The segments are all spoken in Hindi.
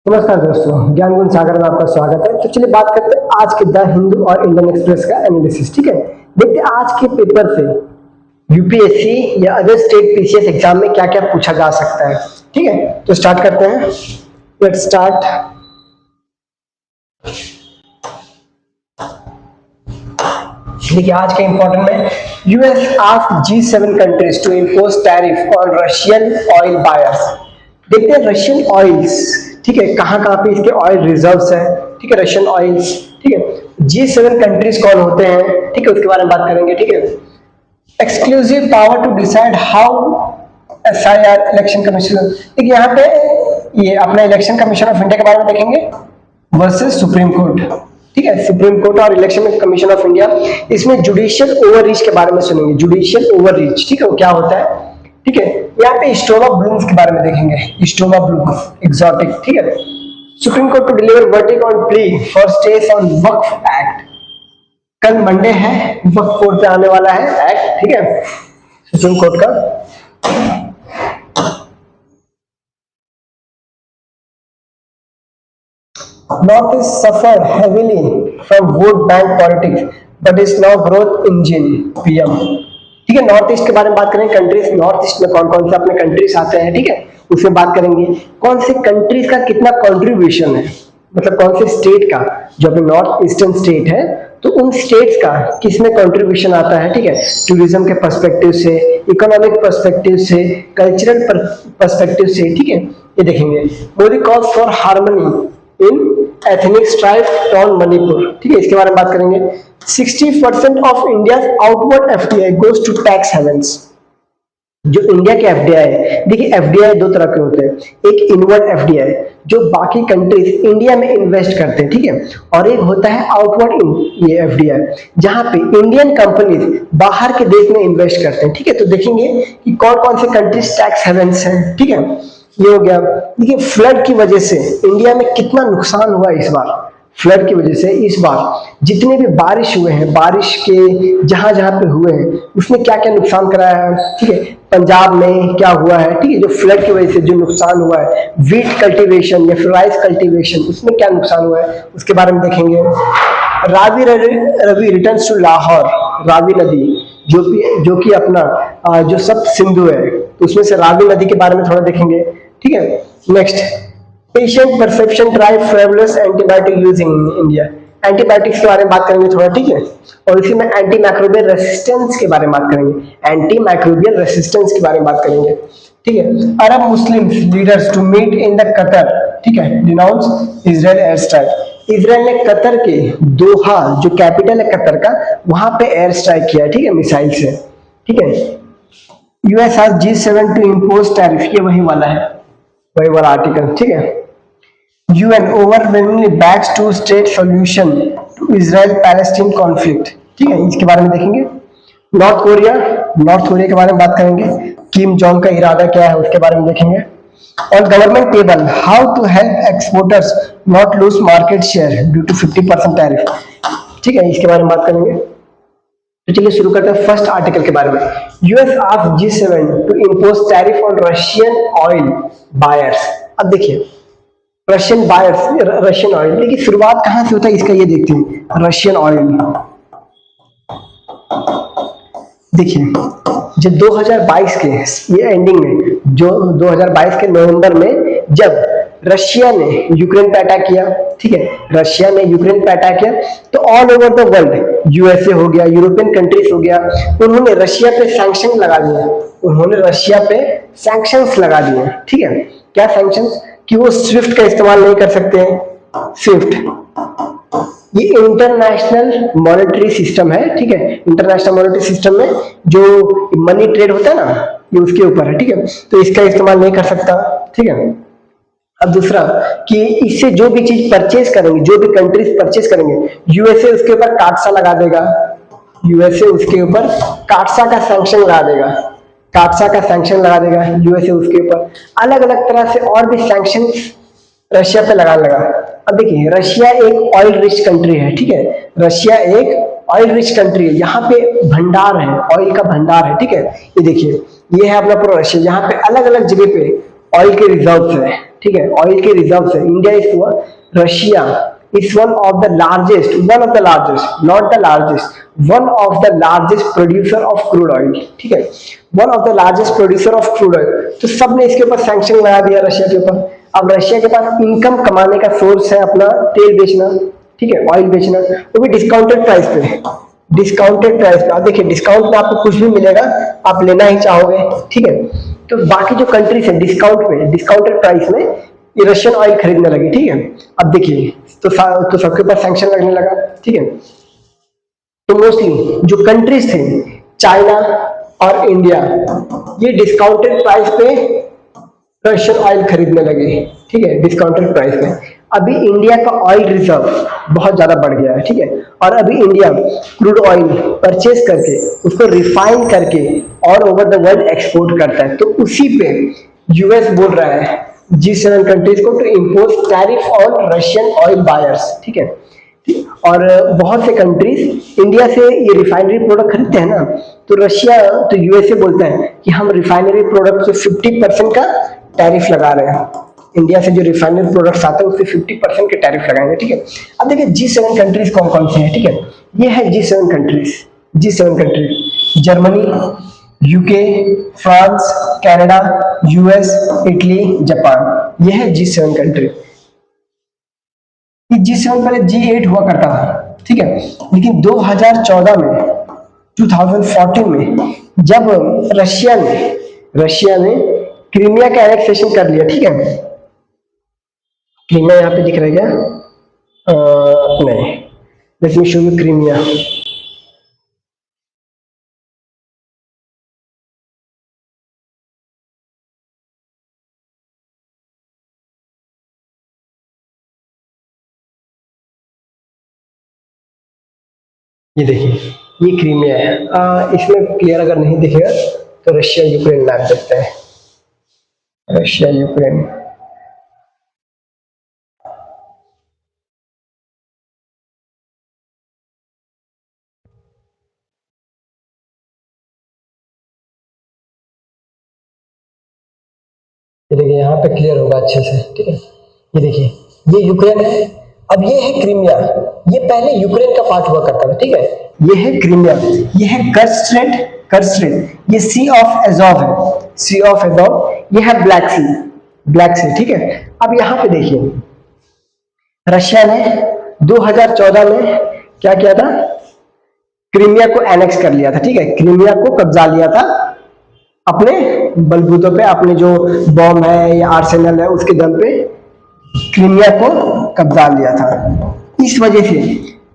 नमस्कार दोस्तों, ज्ञान गुण सागर में आपका स्वागत है। तो चलिए बात करते हैं आज के द हिंदू और इंडियन एक्सप्रेस का एनालिसिस। ठीक है, देखते हैं आज के पेपर से यूपीएससी या अदर स्टेट पीसीएस एग्जाम में क्या क्या पूछा जा सकता है। ठीक है, तो स्टार्ट करते हैं। Let's start. देखिए आज के इंपॉर्टेंट में US asked G7 countries to impose tariff on Russian oil buyers. देखते हैं रशियन ऑयल्स, ठीक है, कहाँ पे इसके ऑयल रिजर्व्स है। ठीक है, रशियन ऑयल्स। ठीक है, G7 कंट्रीज कौन होते हैं, ठीक है, उसके बारे में बात करेंगे। ठीक है, exclusive power to decide how SIR Election Commission. देखिए यहाँ पे ये अपना इलेक्शन कमीशन ऑफ इंडिया के बारे में देखेंगे वर्सेस सुप्रीम कोर्ट। ठीक है, सुप्रीम कोर्ट और इलेक्शन कमीशन ऑफ इंडिया। इसमें जुडिशियल ओवररीच के बारे में सुनेंगे। जुडिशियल ओवररीच, ठीक है, वो क्या होता है। ठीक है, यहाँ पे स्टोमा ब्लूम्स के बारे में देखेंगे। Stoma blooms exotic. ठीक है, Supreme Court to deliver verdict on plea for stays on Waqf act. कल मंडे है, वक्फ कोर्ट पे आने वाला है एक्ट। ठीक है, सुप्रीम कोर्ट का। North is suffered heavily from vote bank politics, but is now growth engine PM। ठीक है, नॉर्थ ईस्ट के बारे में बात करेंगे। कंट्रीज नॉर्थ ईस्ट में कौन कौन से अपने कंट्रीज आते हैं, ठीक है, उसमें बात करेंगे। कौन से कंट्रीज का कितना कंट्रीब्यूशन है, मतलब कौन से स्टेट का, जो अपने नॉर्थ ईस्टर्न स्टेट है, तो उन स्टेट्स का किसमें कंट्रीब्यूशन आता है। ठीक है, टूरिज्म के पर्सपेक्टिव से, इकोनॉमिक पर्सपेक्टिव से, कल्चरल पर्सपेक्टिव से। ठीक है, ये देखेंगे। Modi calls for harmony in ethnic strife on Manipur. ठीक है, इसके बारे में बात करेंगे। 60% of India outward FDI goes to tax havens. जो इंडिया के एफडीआई है, देखिए एफडीआई दो तरह के होते हैं। एक इनवर्ड एफडीआई जो बाकी कंट्रीज इंडिया में इन्वेस्ट करते हैं, ठीक है, और एक होता है आउटवर्ड ये एफडीआई जहां पे इंडियन कंपनीज बाहर के देश में इन्वेस्ट करते हैं। ठीक है, तो देखेंगे कि कौन कौन से कंट्रीज टैक्स हेवंस हैं। ठीक है, ये हो गया। देखिए फ्लड की वजह से इंडिया में कितना नुकसान हुआ इस बार। फ्लड की वजह से इस बार जितने भी बारिश हुए हैं, बारिश के जहां जहां पे हुए हैं, उसमें क्या क्या नुकसान कराया है। ठीक है, पंजाब में क्या हुआ है, ठीक है, जो फ्लड की वजह से जो नुकसान हुआ है, वीट कल्टीवेशन या फिर राइस कल्टीवेशन, उसमें क्या नुकसान हुआ है, उसके बारे में देखेंगे। Ravi Ravi returns to Lahore. रावी नदी जो कि अपना जो सब सिंधु है, तो उसमें से रावी नदी के बारे में थोड़ा देखेंगे। ठीक है, next patient perception drive travellers antibiotic use in India. Antibiotics के बारे में बात करेंगे थोड़ा। ठीक है, और इसी में एंटी माइक्रोबियल रेसिस्टेंस के बारे में बात करेंगे। एंटी माइक्रोबियल रेसिस्टेंस के बारे में बात करेंगे। ठीक है, Arab Muslim leaders to meet in the Qatar. ठीक है, denounce Israel air strike. Israel ने कतर के दोहा, जो कैपिटल है कतर का, वहां पे एयर स्ट्राइक किया। ठीक है, मिसाइल से। ठीक है, US has G7 to impose tariff. ये वही वाला है, वही वाला आर्टिकल। ठीक है, UN overwhelmingly backs two-state solution to Israel-Palestine conflict। ठीक है, इसके बारे में देखेंगे। नॉर्थ कोरिया के बारे में बात करेंगे। किम जोंग का इरादा क्या है, उसके बारे में देखेंगे। और government table, how to help exporters not lose market share due to 50% tariff. ठीक है, इसके बारे में बात करेंगे। तो चलिए शुरू करते हैं फर्स्ट आर्टिकल के बारे में। US asked G7 to impose tariff on Russian oil buyers. अब देखिए रशियन बायर्स, रशियन ऑयल, लेकिन शुरुआत कहां से होता है इसका ये देखते हैं। रशियन ऑयल देखिए, जब 2022 के ये एंडिंग में, जो 2022 के नवंबर में जब रशिया ने यूक्रेन पे अटैक किया, ठीक है, रशिया ने यूक्रेन पे अटैक किया, तो all over the world, USA हो गया, यूरोपियन कंट्रीज हो गया, उन्होंने रशिया पे सैंक्शन लगा दिए। उन्होंने रशिया पे सैंक्शंस लगा दिए। ठीक है, क्या सैंक्शंस, कि वो स्विफ्ट का इस्तेमाल नहीं कर सकते हैं। स्विफ्ट ये इंटरनेशनल मॉनेटरी सिस्टम है। ठीक है, इंटरनेशनल मॉनेटरी सिस्टम में जो मनी ट्रेड होता है ना, ये उसके ऊपर है। ठीक है, तो इसका इस्तेमाल नहीं कर सकता। ठीक है, अब दूसरा कि इससे जो भी चीज परचेज करेंगे, जो भी कंट्रीज परचेज करेंगे, यूएसए उसके ऊपर काटसा लगा देगा। यूएसए उसके ऊपर काटसा का सैंक्शन लगा देगा। काटसा का सैंक्शन लगा देगा यूएसए उसके ऊपर। अलग अलग तरह से और भी सैंक्शन रशिया पे लगाने लगा। अब देखिए रशिया एक ऑयल रिच कंट्री है। ठीक है, रशिया एक ऑयल रिच कंट्री है, यहाँ पे भंडार है, ऑयल का भंडार है। ठीक है, ये देखिए ये है अपना पूरा रशिया, यहाँ पे अलग अलग जगह पे ऑयल के रिजर्व है। ठीक है, ऑयल के रिजर्व है। India is Russia is one of the largest, not the largest, one of the largest producer of crude oil, ठीक है, one of the largest producer of crude oil। तो सबने इसके ऊपर सैंक्शन लगा दिया रशिया के ऊपर। अब रशिया के पास इनकम कमाने का सोर्स है अपना तेल बेचना, ठीक है, ऑयल बेचना, वो भी डिस्काउंटेड प्राइस पे, डिस्काउंटेड प्राइस पे। आप देखिए डिस्काउंट में आपको कुछ भी मिलेगा, आप लेना ही चाहोगे, ठीक है। तो बाकी जो कंट्रीज है डिस्काउंट में, डिस्काउंटेड प्राइस में ये रशियन ऑयल खरीदने लगी, ठीक है। अब देखिए तो सबके ऊपर सैंक्शन लगने लगा, ठीक है। तो मोस्टली जो कंट्रीज थे चाइना और इंडिया, ये डिस्काउंटेड प्राइस पे रशियन ऑयल खरीदने लगे, ठीक है, डिस्काउंटेड प्राइस में। अभी इंडिया का ऑयल रिजर्व बहुत ज्यादा बढ़ गया है, ठीक है, और अभी इंडिया क्रूड ऑयल परचेज करके उसको रिफाइन करके all over the world export करता है। तो उसी पे यूएस बोल रहा है G7 कंट्रीज को to impose tariff on Russian oil buyers, ठीक है। और बहुत से कंट्रीज इंडिया से ये रिफाइनरी प्रोडक्ट खरीदते हैं ना, तो रशिया तो यूएसए बोलता है कि हम रिफाइनरी प्रोडक्ट से 50% का टैरिफ लगा रहे हैं, इंडिया से जो रिफाइनरी प्रोडक्ट्स आते हैं उससे 50% के टैरिफ लगाएंगे, ठीक है। अब देखिए G7 कंट्रीज कौन कौन से हैं, ठीक है, ये है G7 countries, G7 countries Germany, UK, France, Canada, US, Italy, Japan, ये है G7 कंट्री। ये G7 पहले G8 हुआ करता था, ठीक है, लेकिन 2014 में जब रशिया ने क्रीमिया का एनेक्सेशन कर लिया, ठीक है, क्रीमिया यहाँ पे दिख रहा है क्या? नहीं, let me show you Crimea. ये देखिए ये क्रीमिया है। इसमें क्लियर अगर नहीं दिखेगा तो रशिया यूक्रेन मैप देखते हैं, रशिया यूक्रेन। ये देखिए यहाँ पे क्लियर होगा अच्छे से, ठीक है। ये देखिए ये यूक्रेन है, अब ये है क्रीमिया, ये पहले यूक्रेन का पार्ट हुआ करता था, ठीक है। ये है क्रीमिया, ये है कर्स्ट्रेट, ये सी ऑफ एजोव है, सी ऑफ एजोव, ये है ब्लैक सी, ठीक है। अब यहाँ पे देखिए रशिया ने 2014 में क्या किया था, क्रीमिया को एनेक्स कर लिया था, ठीक है, क्रीमिया को कब्जा लिया था अपने बलबूतों पे, अपने जो बॉम्ब है या आर्सेनल है उसके दम पे क्रीमिया को कब्जा लिया था। इस वजह से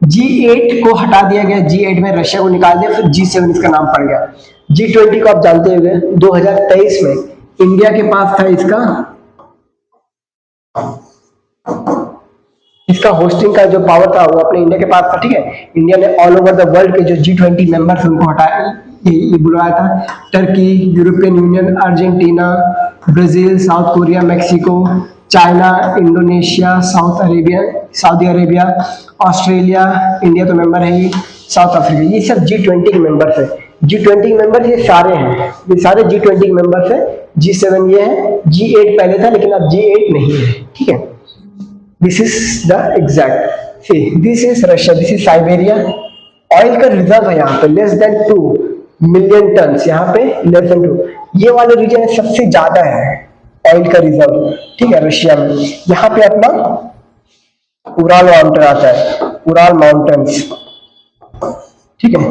G8 को हटा दिया गया, G8 में रशिया को निकाल दिया, फिर G7 इसका नाम पड़ गया। G20 को आप जानते होंगे 2023 में इंडिया के पास था इसका होस्टिंग का जो पावर था वो अपने इंडिया के पास था, ठीक है। इंडिया ने ऑल ओवर द वर्ल्ड के जो G20 मेंबर्स उनको हटाया, ये बुलाया था, Turkey, European union, Argentina, Brazil, south Korea, Mexico, China, Indonesia, Saudi Arabia, Australia, India तो मेंबर है ही, साउथ अफ्रीका, ये सब G20 के मेंबर्स है। G20 मेंबर्स ये सारे हैं, ये सारे G20 मेंबर्स है। G7 ये है, G8 पहले था लेकिन अब G8 नहीं है, ठीक है। This is the exact, see this is Russia, this is Siberia. Oil का रिजर्व है यहाँ पे लेस देन 2 मिलियन टन, यहाँ पे लेस देन 2, ये वाले रीजन सबसे ज्यादा है ऑयल का रिजर्व, ठीक है, रशिया में। यहाँ पे अपना उराल माउंटेन आता है, उराल माउंटेन्स, ठीक है,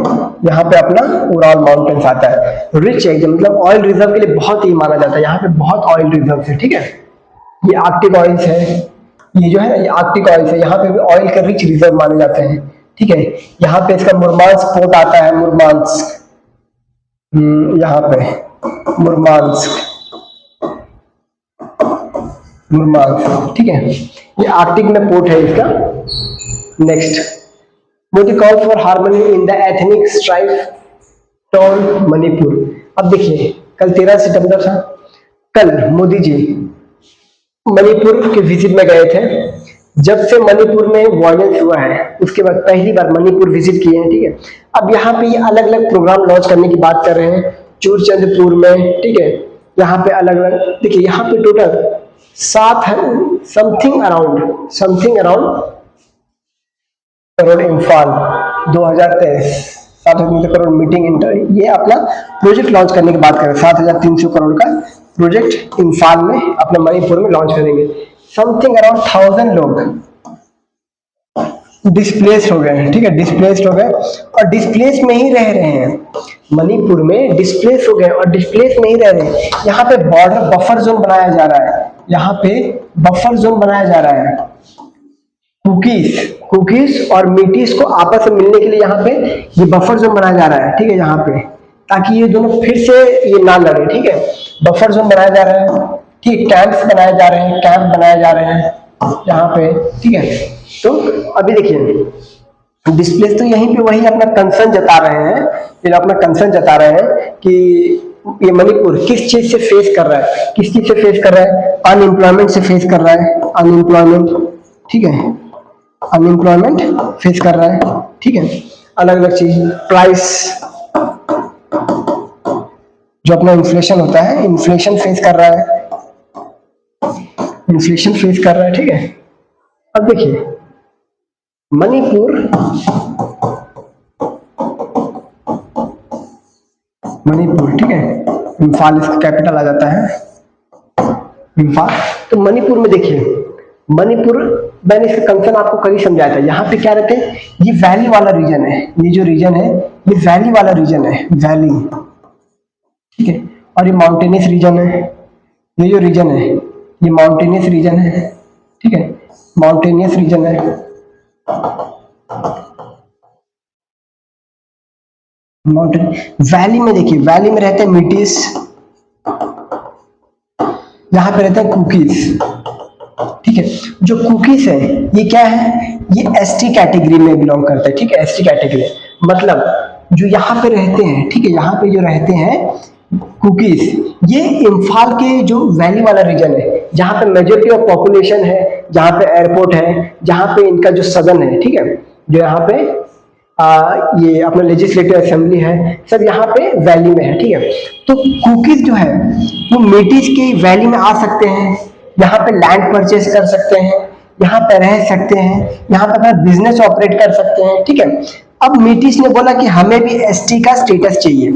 यहाँ पे अपना उराल माउंटेन्स आता है। रिच है, मतलब ऑयल रिजर्व के लिए बहुत ही माना जाता है, यहाँ पे बहुत ऑयल रिजर्व है, ठीक है। ये आर्कटिक ऑयल्स है, ये जो है ना ये आर्कटिक ऑयल्स है, यहाँ पे भी ऑयल का रिच रिजर्व माने जाते हैं, ठीक है। यहाँ पे इसका मुरमांस्क पोर्ट आता है, मुरमांस्क, यहाँ पे मुरमांस्क, ठीक है, ये आर्कटिक में पोर्ट है इसका। Next, Modi call for harmony in the ethnic strife tone Manipur. अब देखिए कल 13 सितंबर था, कल मोदी जी मणिपुर के विजिट में गए थे। जब से मणिपुर में वायलेंस हुआ है उसके बाद पहली बार मणिपुर विजिट किए हैं, ठीक है। अब यहाँ पे ये अलग अलग प्रोग्राम लॉन्च करने की बात कर रहे हैं चूरचंदपुर में, ठीक है। यहाँ पे अलग अलग देखिए, यहाँ पे total something around crore Imphal 2023 7,300 crore meeting inter, ये अपना प्रोजेक्ट लॉन्च करने की बात करें, 7,300 करोड़ का प्रोजेक्ट इम्फाल में अपने मणिपुर में लॉन्च करेंगे। समथिंग अराउंड 1000 लोग डिस्प्लेस्ड हो गए हैं, ठीक है, डिस्प्लेस्ड हो गए और डिस्प्लेस में ही रह रहे हैं। मणिपुर में डिस्प्लेस हो गए और डिस्प्लेस में ही रह रहे हैं। यहाँ पे बॉर्डर बफर जोन बनाया जा रहा है, यहाँ पे बफर जोन बनाया जा रहा है। कुकीज और मीटीज को आपस में मिलने के लिए यहाँ पे ये बफर जोन बनाया जा रहा है, ठीक है, यहाँ पे, ताकि ये दोनों फिर से ये ना लड़े, ठीक है। बफर जोन बनाया जा रहा है, ठीक, कैंप बनाए जा रहे हैं यहाँ पे, ठीक है। तो अभी देखिए डिस्प्ले तो यहीं पे वही अपना कंसर्न जता रहे हैं, ये अपना कंसर्न जता रहे हैं कि ये मणिपुर किस चीज से फेस कर रहा है, किस चीज से फेस कर रहा है, अनएम्प्लॉयमेंट से फेस कर रहा है, अनएम्प्लॉयमेंट, ठीक है, अनएम्प्लॉयमेंट फेस कर रहा है, ठीक है। अलग अलग चीज, प्राइस जो अपना इन्फ्लेशन होता है, इन्फ्लेशन फेस कर रहा है, ठीक है। अब देखिए मणिपुर ठीक है, इम्फाल इसका कैपिटल आ जाता है, इम्फाल। तो मणिपुर में देखिए, मणिपुर मैंने इसका कंसर्न आपको कभी समझाया था। यहाँ पे क्या रहते हैं, ये वैली वाला रीजन है, ये जो रीजन है ये वैली वाला रीजन है, वैली, ठीक है, और ये माउंटेनियस रीजन है, ये जो रीजन है ये माउंटेनियस रीजन है, ठीक है, माउंटेनियस रीजन है। माउंटेन वैली में देखिए, वैली में रहते हैं मीटीज, यहाँ पे रहते हैं कुकीज, ठीक है। जो कुकीज है ये क्या है, ये एसटी कैटेगरी में बिलोंग करते हैं, ठीक है, एसटी कैटेगरी, मतलब जो यहाँ पे रहते हैं, ठीक है, यहाँ पे जो रहते हैं कुकीज, ये इम्फाल के जो वैली वाला रीजन है, जहाँ पे मेजॉरिटी ऑफ पॉपुलेशन है, जहाँ पे एयरपोर्ट है, जहाँ पे इनका जो सदन है, ठीक है, जो यहाँ पे ये अपना लेजिस्लेटिव असेंबली है, सब यहाँ पे वैली में है, ठीक है। तो कुकीज जो है वो मीटीज की वैली में आ सकते हैं, यहाँ पे लैंड परचेज कर सकते हैं, यहाँ पे रह सकते हैं, यहाँ पे अपना बिजनेस ऑपरेट कर सकते हैं, ठीक है। अब मीटीज ने बोला कि हमें भी एसटी का स्टेटस चाहिए,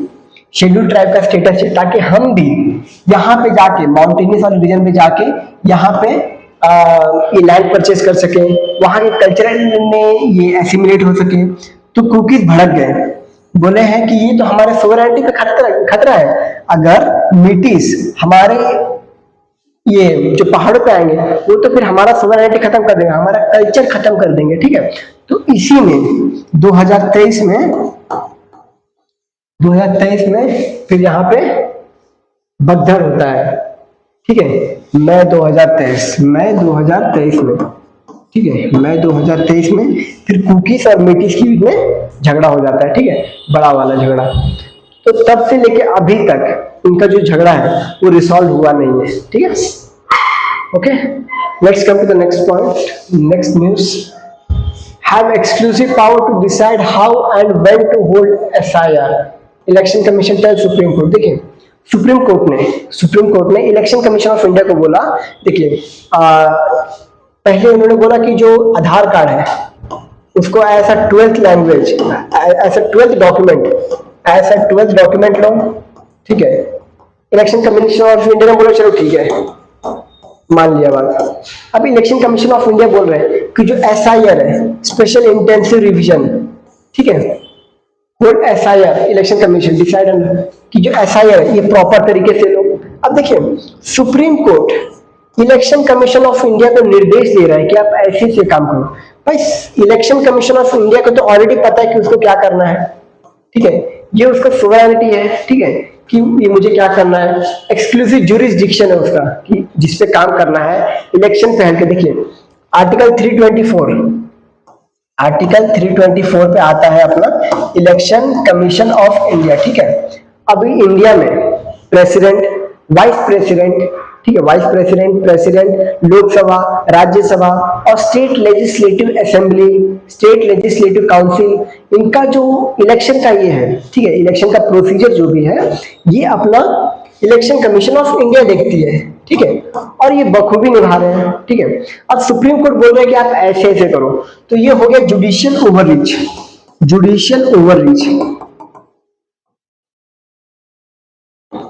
शेड्यूल ट्राइब का स्टेटस चाहिए, ताकि हम भी यहाँ पे जाके माउंटेनियस वाले रीजन पे जाके यहाँ पे ये लैंड परचेज कर सके, वहां के कल्चरल में ये एसिमिलेट हो सके। तो कुकीज भड़क गए, बोले हैं कि ये तो हमारे सोवरेनिटी पे खतरा है, अगर मीटीज हमारे ये जो पहाड़ों पे आएंगे वो तो फिर हमारा सोवरेनिटी खत्म कर देंगे, हमारा कल्चर खत्म कर देंगे, ठीक है। तो इसी में 2023 में फिर यहाँ पे बगधर होता है, ठीक है, मई 2023 में, ठीक है, मई 2023 में फिर कुकीज और मीटीज के बीच में झगड़ा हो जाता है, ठीक है, बड़ा वाला झगड़ा। तो तब से लेके अभी तक इनका जो झगड़ा है वो रिसॉल्व हुआ नहीं है, ठीक है। Okay, let's come to the next point, next news. Have exclusive power to decide how and when to hold SIR, Election Commission tell Supreme Court. देखिए सुप्रीम कोर्ट ने इलेक्शन कमीशन ऑफ इंडिया को बोला, देखिए पहले उन्होंने बोला कि जो आधार कार्ड है उसको ऐसा 12th लैंग्वेज, ऐसा 12th डॉक्यूमेंट लो, ठीक है। इलेक्शन कमीशन ऑफ इंडिया ने बोला चलो ठीक है, मान लिया बात। अब इलेक्शन कमीशन ऑफ इंडिया बोल रहे हैं कि जो एसआईआर है, स्पेशल इंटेंसिव रिवीजन, ठीक है, hold SIR, Election commission decide कि जो एसआईआर है ये प्रॉपर तरीके से लो। अब देखिए Supreme court election Commission of India को निर्देश दे रहा है कि आप ऐसे से काम करो। भाई इलेक्शन कमीशन ऑफ इंडिया को तो ऑलरेडी पता है कि उसको क्या करना है, ठीक है, ये उसका सोवरेनिटी है, ठीक है, कि ये मुझे क्या करना है, एक्सक्लूसिव ज्यूरिसडिक्शन है उसका कि जिस पे काम करना है इलेक्शन पहल के। देखिए आर्टिकल 324 पे आता है अपना इलेक्शन कमीशन ऑफ इंडिया, ठीक है। अभी इंडिया में प्रेसिडेंट, वाइस प्रेसिडेंट, ठीक है, vice president, president, Lok Sabha, Rajya Sabha और state legislative assembly, state legislative council, इनका जो इलेक्शन का ये है, ठीक है, इलेक्शन का प्रोसीजर जो भी है ये अपना इलेक्शन कमीशन ऑफ इंडिया देखती है, ठीक है, और ये बखूबी निभा रहे हैं, ठीक है। अब सुप्रीम कोर्ट बोल रहा है कि आप ऐसे ऐसे करो, तो ये हो गया judicial overreach. Judicial overreach,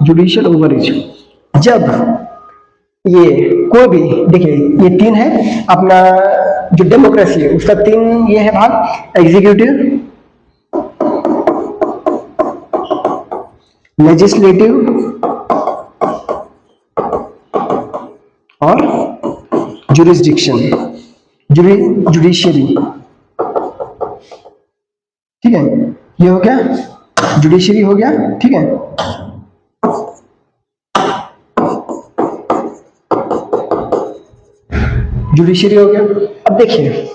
judicial overreach जब ये कोई भी, देखिए ये तीन है अपना जो डेमोक्रेसी है उसका तीन ये है भाग, एग्जीक्यूटिव, लेजिस्लेटिव और जुरिस्डिक्शन, जुडिशियरी, ठीक है, ये हो गया जुडिशियरी हो गया, ठीक है। जुडिशियरी हो गया। अब देखिए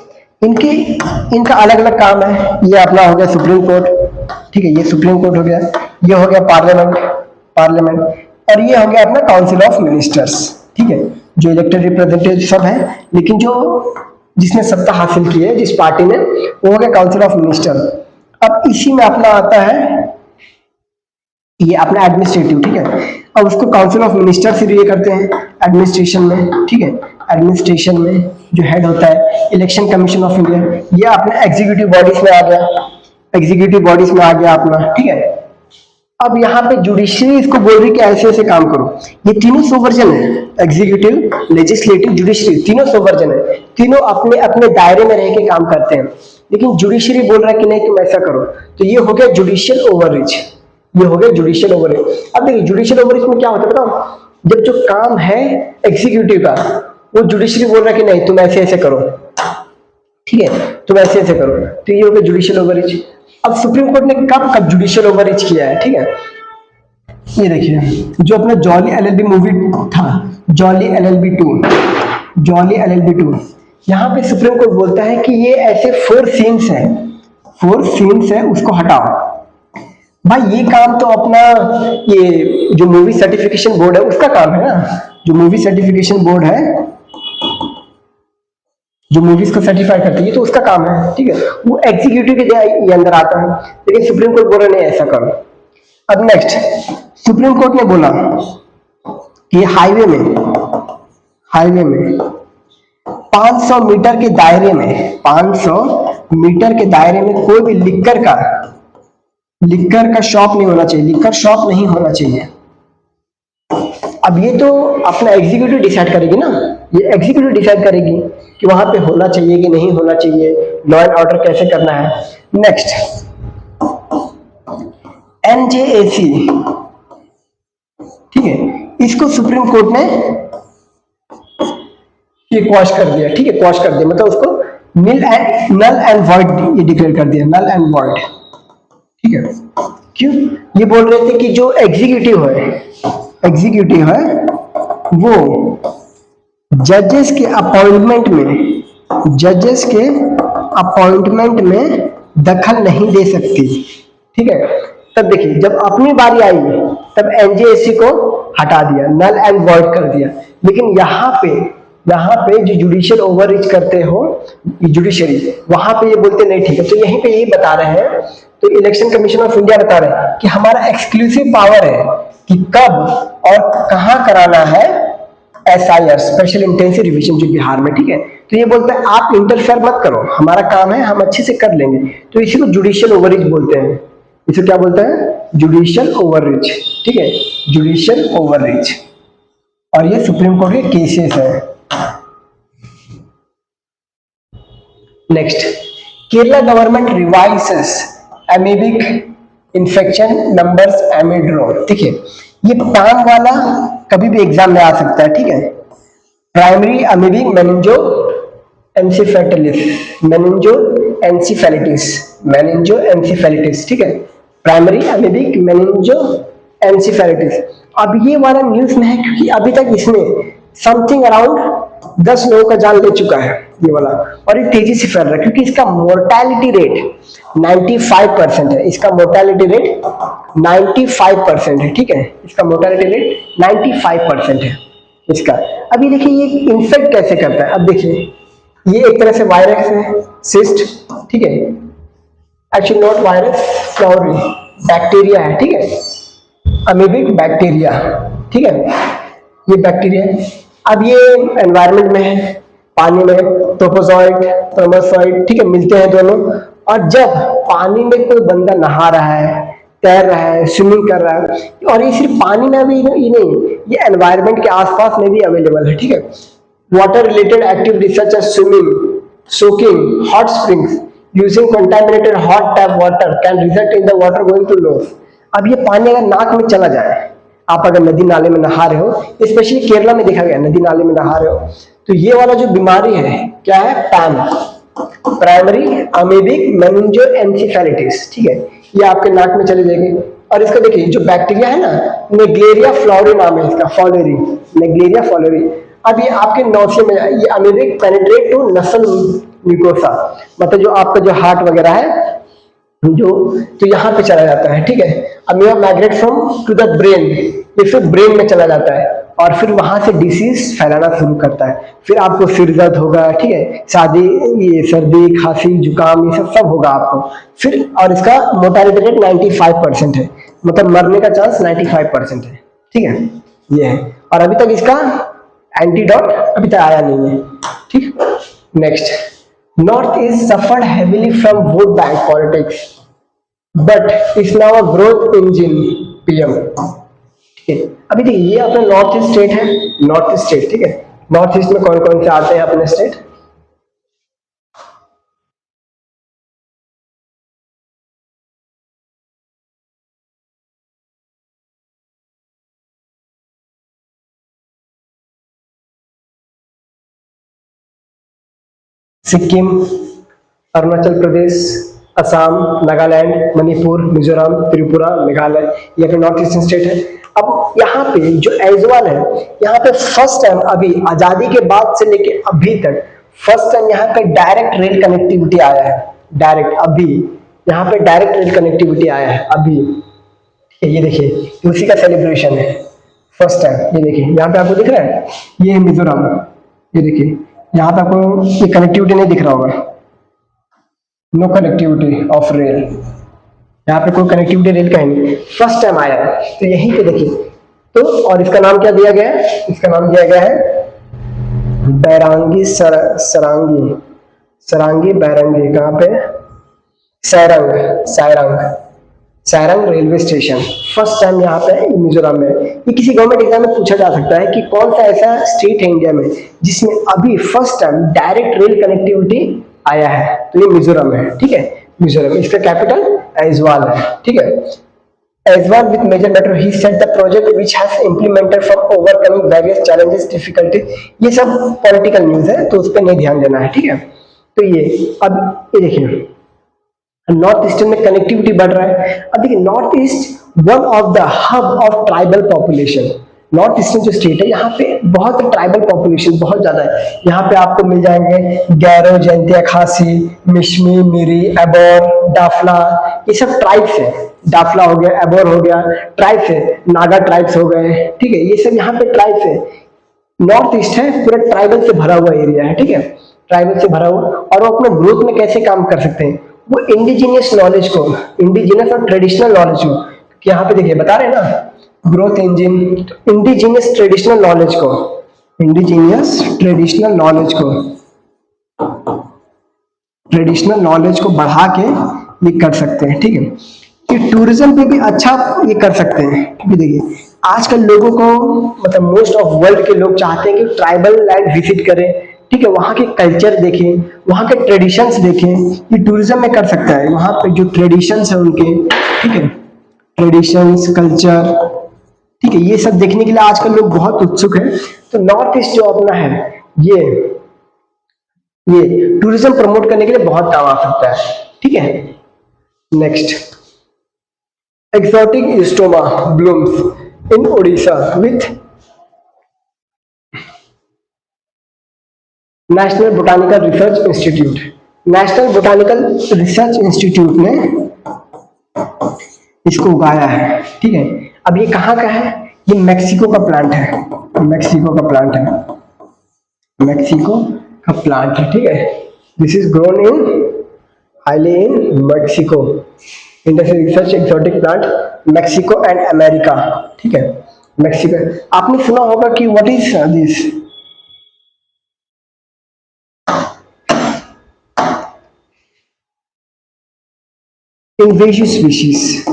इनका अलग अलग काम है। ये अपना हो गया सुप्रीम कोर्ट, ठीक है, ये सुप्रीम कोर्ट हो गया, ये हो गया पार्लियामेंट और ये हो गया अपना काउंसिल ऑफ मिनिस्टर्स, ठीक है, जो इलेक्टेड रिप्रेजेंटेटिव सब है, लेकिन जो जिसने सत्ता हासिल की है जिस पार्टी ने, वो हो गया काउंसिल ऑफ मिनिस्टर। अब इसी में अपना आता है ये अपना एडमिनिस्ट्रेटिव, ठीक है, अब उसको काउंसिल ऑफ मिनिस्टर से ये करते हैं एडमिनिस्ट्रेशन में, ठीक है, एडमिनिस्ट्रेशन में जो हेड होता है इलेक्शन कमीशन ऑफ इंडिया, ये अपने एग्जीक्यूटिव बॉडीज में आ गया, एग्जीक्यूटिव बॉडीज में आ गया अपना, ठीक है। अब यहाँ पे जुडिशरी इसको बोल रही कि ऐसे ऐसे काम करो, ये तीनों सोवर्जन है, एग्जीक्यूटिव, लेजिस्लेटिव, जुडिशरी, तीनों सोवर्जन है, तीनों अपने अपने दायरे में रह के काम करते हैं, लेकिन जुडिशरी बोल रहा है कि नहीं तुम ऐसा करो, तो ये हो गया जुडिशियल ओवररीच, ये हो गया जुडिशियल ओवररीच। अब देखिए जुडिशियल ओवररीच में क्या होता है बताओ, जब जो काम है एग्जीक्यूटिव का वो जुडिशरी बोल रहा है कि नहीं तुम ऐसे ऐसे करो, ठीक है, तुम ऐसे ऐसे करो, तो ये हो गया जुडिशियल ओवररीच। अब सुप्रीम कोर्ट ने कब कब जुडिशियल ओवररीच किया है, ठीक है, ये देखिए जो अपना जॉली एलएलबी मूवी था, जॉली एलएलबी 2, यहाँ पे सुप्रीम कोर्ट बोलता है कि ये ऐसे 4 सीन्स है उसको हटाओ। भाई ये काम तो अपना ये जो मूवी सर्टिफिकेशन बोर्ड है उसका काम है ना, जो मूवी सर्टिफिकेशन बोर्ड है जो मूवीज को सर्टिफाई करती है तो उसका काम है, ठीक है, वो एग्जीक्यूटिव के अंदर आता है, लेकिन सुप्रीम कोर्ट बोला नहीं ऐसा करो। अब नेक्स्ट सुप्रीम कोर्ट ने बोला कि हाईवे में 500 मीटर के दायरे में, 500 मीटर के दायरे में कोई भी लिक्कर का शॉप नहीं होना चाहिए, लिक्कर शॉप नहीं होना चाहिए। अब ये तो अपना एग्जीक्यूटिव डिसाइड करेगी ना, ये एग्जीक्यूटिव डिसाइड करेगी कि वहां पे होना चाहिए कि नहीं होना चाहिए, लॉ एंड ऑर्डर कैसे करना है। नेक्स्ट NJAC, ठीक है, इसको सुप्रीम कोर्ट ने ये क्वाश कर दिया, ठीक है, क्वाश कर दिया, मतलब उसको नल एंड वॉइड ये डिक्लेयर कर दिया, नल एंड वॉइड, ठीक है। क्यों? ये बोल रहे थे कि जो एग्जीक्यूटिव है वो जजेस के अपॉइंटमेंट में दखल नहीं दे सकती, ठीक है। तब देखिए जब अपनी बारी आई तब एनजेएसी को हटा दिया, नल एंड वॉइड कर दिया, लेकिन यहाँ पे जो जुडिशियल ओवररीच करते हो जुडिशरी, वहां पे ये बोलते नहीं ठीक है। तो यहीं पे यही बता रहे हैं, तो इलेक्शन कमीशन ऑफ इंडिया बता रहे हैं कि हमारा एक्सक्लूसिव पावर है कि कब और कहां कराना है SIR, स्पेशल इंटेंसिव रिवीजन, जो बिहार में, ठीक है। तो ये बोलता है आप इंटरफेयर मत करो, हमारा काम है, हम अच्छे से कर लेंगे, तो इसी को जुडिशियल ओवररीच बोलते हैं। इसे क्या बोलते हैं? जुडिशियल ओवररीच, ठीक है, जुडिशियल ओवररीच। और ये सुप्रीम कोर्ट के केसेस है। Next, Kerala government revises amoebic infection numbers amid row, ठीक है, ये पान वाला कभी भी एग्जाम में आ सकता है, ठीक है। प्राइमरी अमीबिक मेनिंजो एंसेफेलिटिस, ठीक है, प्राइमरी अमीबिक मेनिंजो एंसेफेलिटिस। अब ये वाला न्यूज में है क्योंकि अभी तक इसने समथिंग अराउंड 10 लोगों का जान ले चुका है ये वाला, और ये तेजी से फैल रहा है क्योंकि इसका मोर्टेलिटी रेट 95% है, इसका मोर्टेलिटी रेट 95% है, ठीक है, इसका मोर्टेलिटी रेट 95% है इसका। अभी देखिए ये इन्फेक्ट कैसे करता है। अब देखिए ये एक तरह से वायरस है, सिस्ट, ठीक है, actually not virus, flowery bacteria है, ठीक है। अमीबिक बैक्टीरिया, ठीक है, ये बैक्टीरिया है। अब ये एनवायरनमेंट में है, पानी में, ट्रोपोजोइट, स्पर्मेटोजोइट, ठीक है, मिलते हैं दोनों। और जब पानी में कोई बंदा नहा रहा है, तैर रहा है, स्विमिंग कर रहा है, और ये सिर्फ पानी में भी नहीं, ये एनवायरनमेंट के आसपास में भी अवेलेबल है, ठीक है। Water related activity such as swimming, soaking, hot springs, using contaminated hot tap water can result in the water going to nose. अब ये पानी अगर नाक में चला जाए, आप अगर नदी नाले में नहा रहे हो, स्पेशली केरला में देखा गया, नदी नाले में नहा रहे हो, तो ये वाला जो बीमारी है क्या है, पैम, प्राइमरी अमीबिक मेनिंजोएन्सेफेलाइटिस, ठीक है, ये आपके नाक में चले जाएगी। और इसका देखिए जो बैक्टीरिया है ना, नेग्लेरिया फ्लोरी नाम है इसका, फॉलोरी, नेग्लेरिया फ्लोरी। अब ये आपके नौसे में, ये अमीबिक पेनिट्रेट टू नसल म्यूकोसा, मतलब जो आपका जो हार्ट वगैरह है, जो तो यहाँ पे चला जाता है, ठीक है। Amoeba migrate from to the brain, ये फिर ब्रेन में चला जाता है और फिर वहां से डिसीज फैलाना शुरू करता है। फिर आपको सिर दर्द होगा, ठीक है, ये सर्दी, खांसी, जुकाम, ये सब होगा आपको फिर। और इसका मोर्टेलिटी रेट 95% है, मतलब मरने का चांस 95% है, ठीक है, ये है। और अभी तक इसका एंटीडोट अभी तक आया नहीं है, ठीक। Next, north east suffered heavily from vote bank politics but is now a growth engine, PM, ठीक है। अभी देखिए ये अपना नॉर्थ ईस्ट स्टेट है, नॉर्थ ईस्ट स्टेट, ठीक है। नॉर्थ ईस्ट में कौन कौन से आते हैं अपने स्टेट, सिक्किम, अरुणाचल प्रदेश, असम, नागालैंड, मणिपुर, मिजोरम, त्रिपुरा, मेघालय, ये अपने नॉर्थ ईस्टर्न स्टेट है। अब यहाँ पे जो ऐजवाल है, यहाँ पे फर्स्ट टाइम अभी आजादी के बाद से लेके अभी तक फर्स्ट टाइम यहाँ पे डायरेक्ट रेल कनेक्टिविटी आया है, डायरेक्ट अभी यहाँ पे डायरेक्ट रेल कनेक्टिविटी आया है अभी, ये देखिए उसी का सेलिब्रेशन है फर्स्ट टाइम। ये देखिए यहाँ पे आपको दिख रहा है, ये है मिजोरम, ये देखिए यहाँ पे आपको ये कनेक्टिविटी नहीं दिख रहा होगा, नो कनेक्टिविटी ऑफ रेल, यहाँ पे कोई कनेक्टिविटी रेल का नहीं, फर्स्ट टाइम आया है। तो यहीं पे देखिए, तो और इसका नाम क्या दिया गया है, इसका नाम दिया गया है बैरांगी सरांगी, सरांगी बैरंगी, कहाँ पे, Sairang, Sairang, Sairang railway station, first time यहाँ पे मिजोरम में। ये किसी गवर्नमेंट एग्जाम में पूछा जा सकता है कि कौन सा ऐसा स्टेट है इंडिया में जिसमें अभी first time direct rail connectivity आया है, तो ये मिजोरम है, ठीक है, मिजोरम। इसका कैपिटल ऐजवाल है, ठीक है। Aizawl with major metro, he said the project which has implemented for overcoming various challenges difficulties, ये सब पॉलिटिकल न्यूज है तो उस पर नहीं ध्यान देना है, ठीक है। तो ये अब ये देखिए नॉर्थ ईस्टर्न में कनेक्टिविटी बढ़ रहा है। अब देखिए north east one of the hub of tribal population, north eastern जो स्टेट है यहाँ पे बहुत ट्राइबल पॉपुलेशन बहुत ज्यादा है। यहाँ पे आपको मिल जाएंगे गैरो, जयंतिया, खासी, मिश्मी, मिरी, एबोर, डाफला, ये सब ट्राइब्स है। डाफला हो गया, एबोर हो गया, ट्राइब्स है, नागा ट्राइब्स हो गए, ठीक है, ये सब यहाँ पे ट्राइब्स है। नॉर्थ ईस्ट है पूरा ट्राइबल से भरा हुआ एरिया है, ठीक है, ट्राइबल से भरा हुआ। और वो अपने ग्रोथ में कैसे काम कर सकते हैं, वो इंडिजिनियस नॉलेज को, इंडिजिनस और ट्रेडिशनल नॉलेज को, कि यहाँ पे देखिए बता रहे हैं ना growth engine, indigenous traditional knowledge को, इंडिजिनियस ट्रेडिशनल नॉलेज को, ट्रेडिशनल नॉलेज को बढ़ा के ये कर सकते हैं, ठीक है। ये टूरिज्म पे भी अच्छा ये कर सकते हैं, क्योंकि देखिए आजकल लोगों को मतलब मोस्ट ऑफ वर्ल्ड के लोग चाहते हैं कि ट्राइबल लैंड विजिट करें, ठीक है, वहाँ के कल्चर देखें, वहाँ के ट्रेडिशंस देखें, ये टूरिज्म में कर सकता है। वहाँ पे जो ट्रेडिशंस है उनके, ठीक है, ट्रेडिशंस, कल्चर, ठीक है, ये सब देखने के लिए आजकल लोग बहुत उत्सुक हैं। तो नॉर्थ ईस्ट जो अपना है ये टूरिज्म प्रमोट करने के लिए बहुत काम आ सकता है, ठीक है। Next, exotic stoma blooms in Odisha with National Botanical Research Institute, National Botanical Research Institute ने इसको उगाया है, ठीक है। अब ये कहाँ का है, ये मैक्सिको का प्लांट है, मैक्सिको का प्लांट है, मैक्सिको का प्लांट है, ठीक है। This is grown in highly in Mexico, industrial research exotic plant Mexico and America, ठीक है। मैक्सिको, आपने सुना होगा कि what is this invasive species,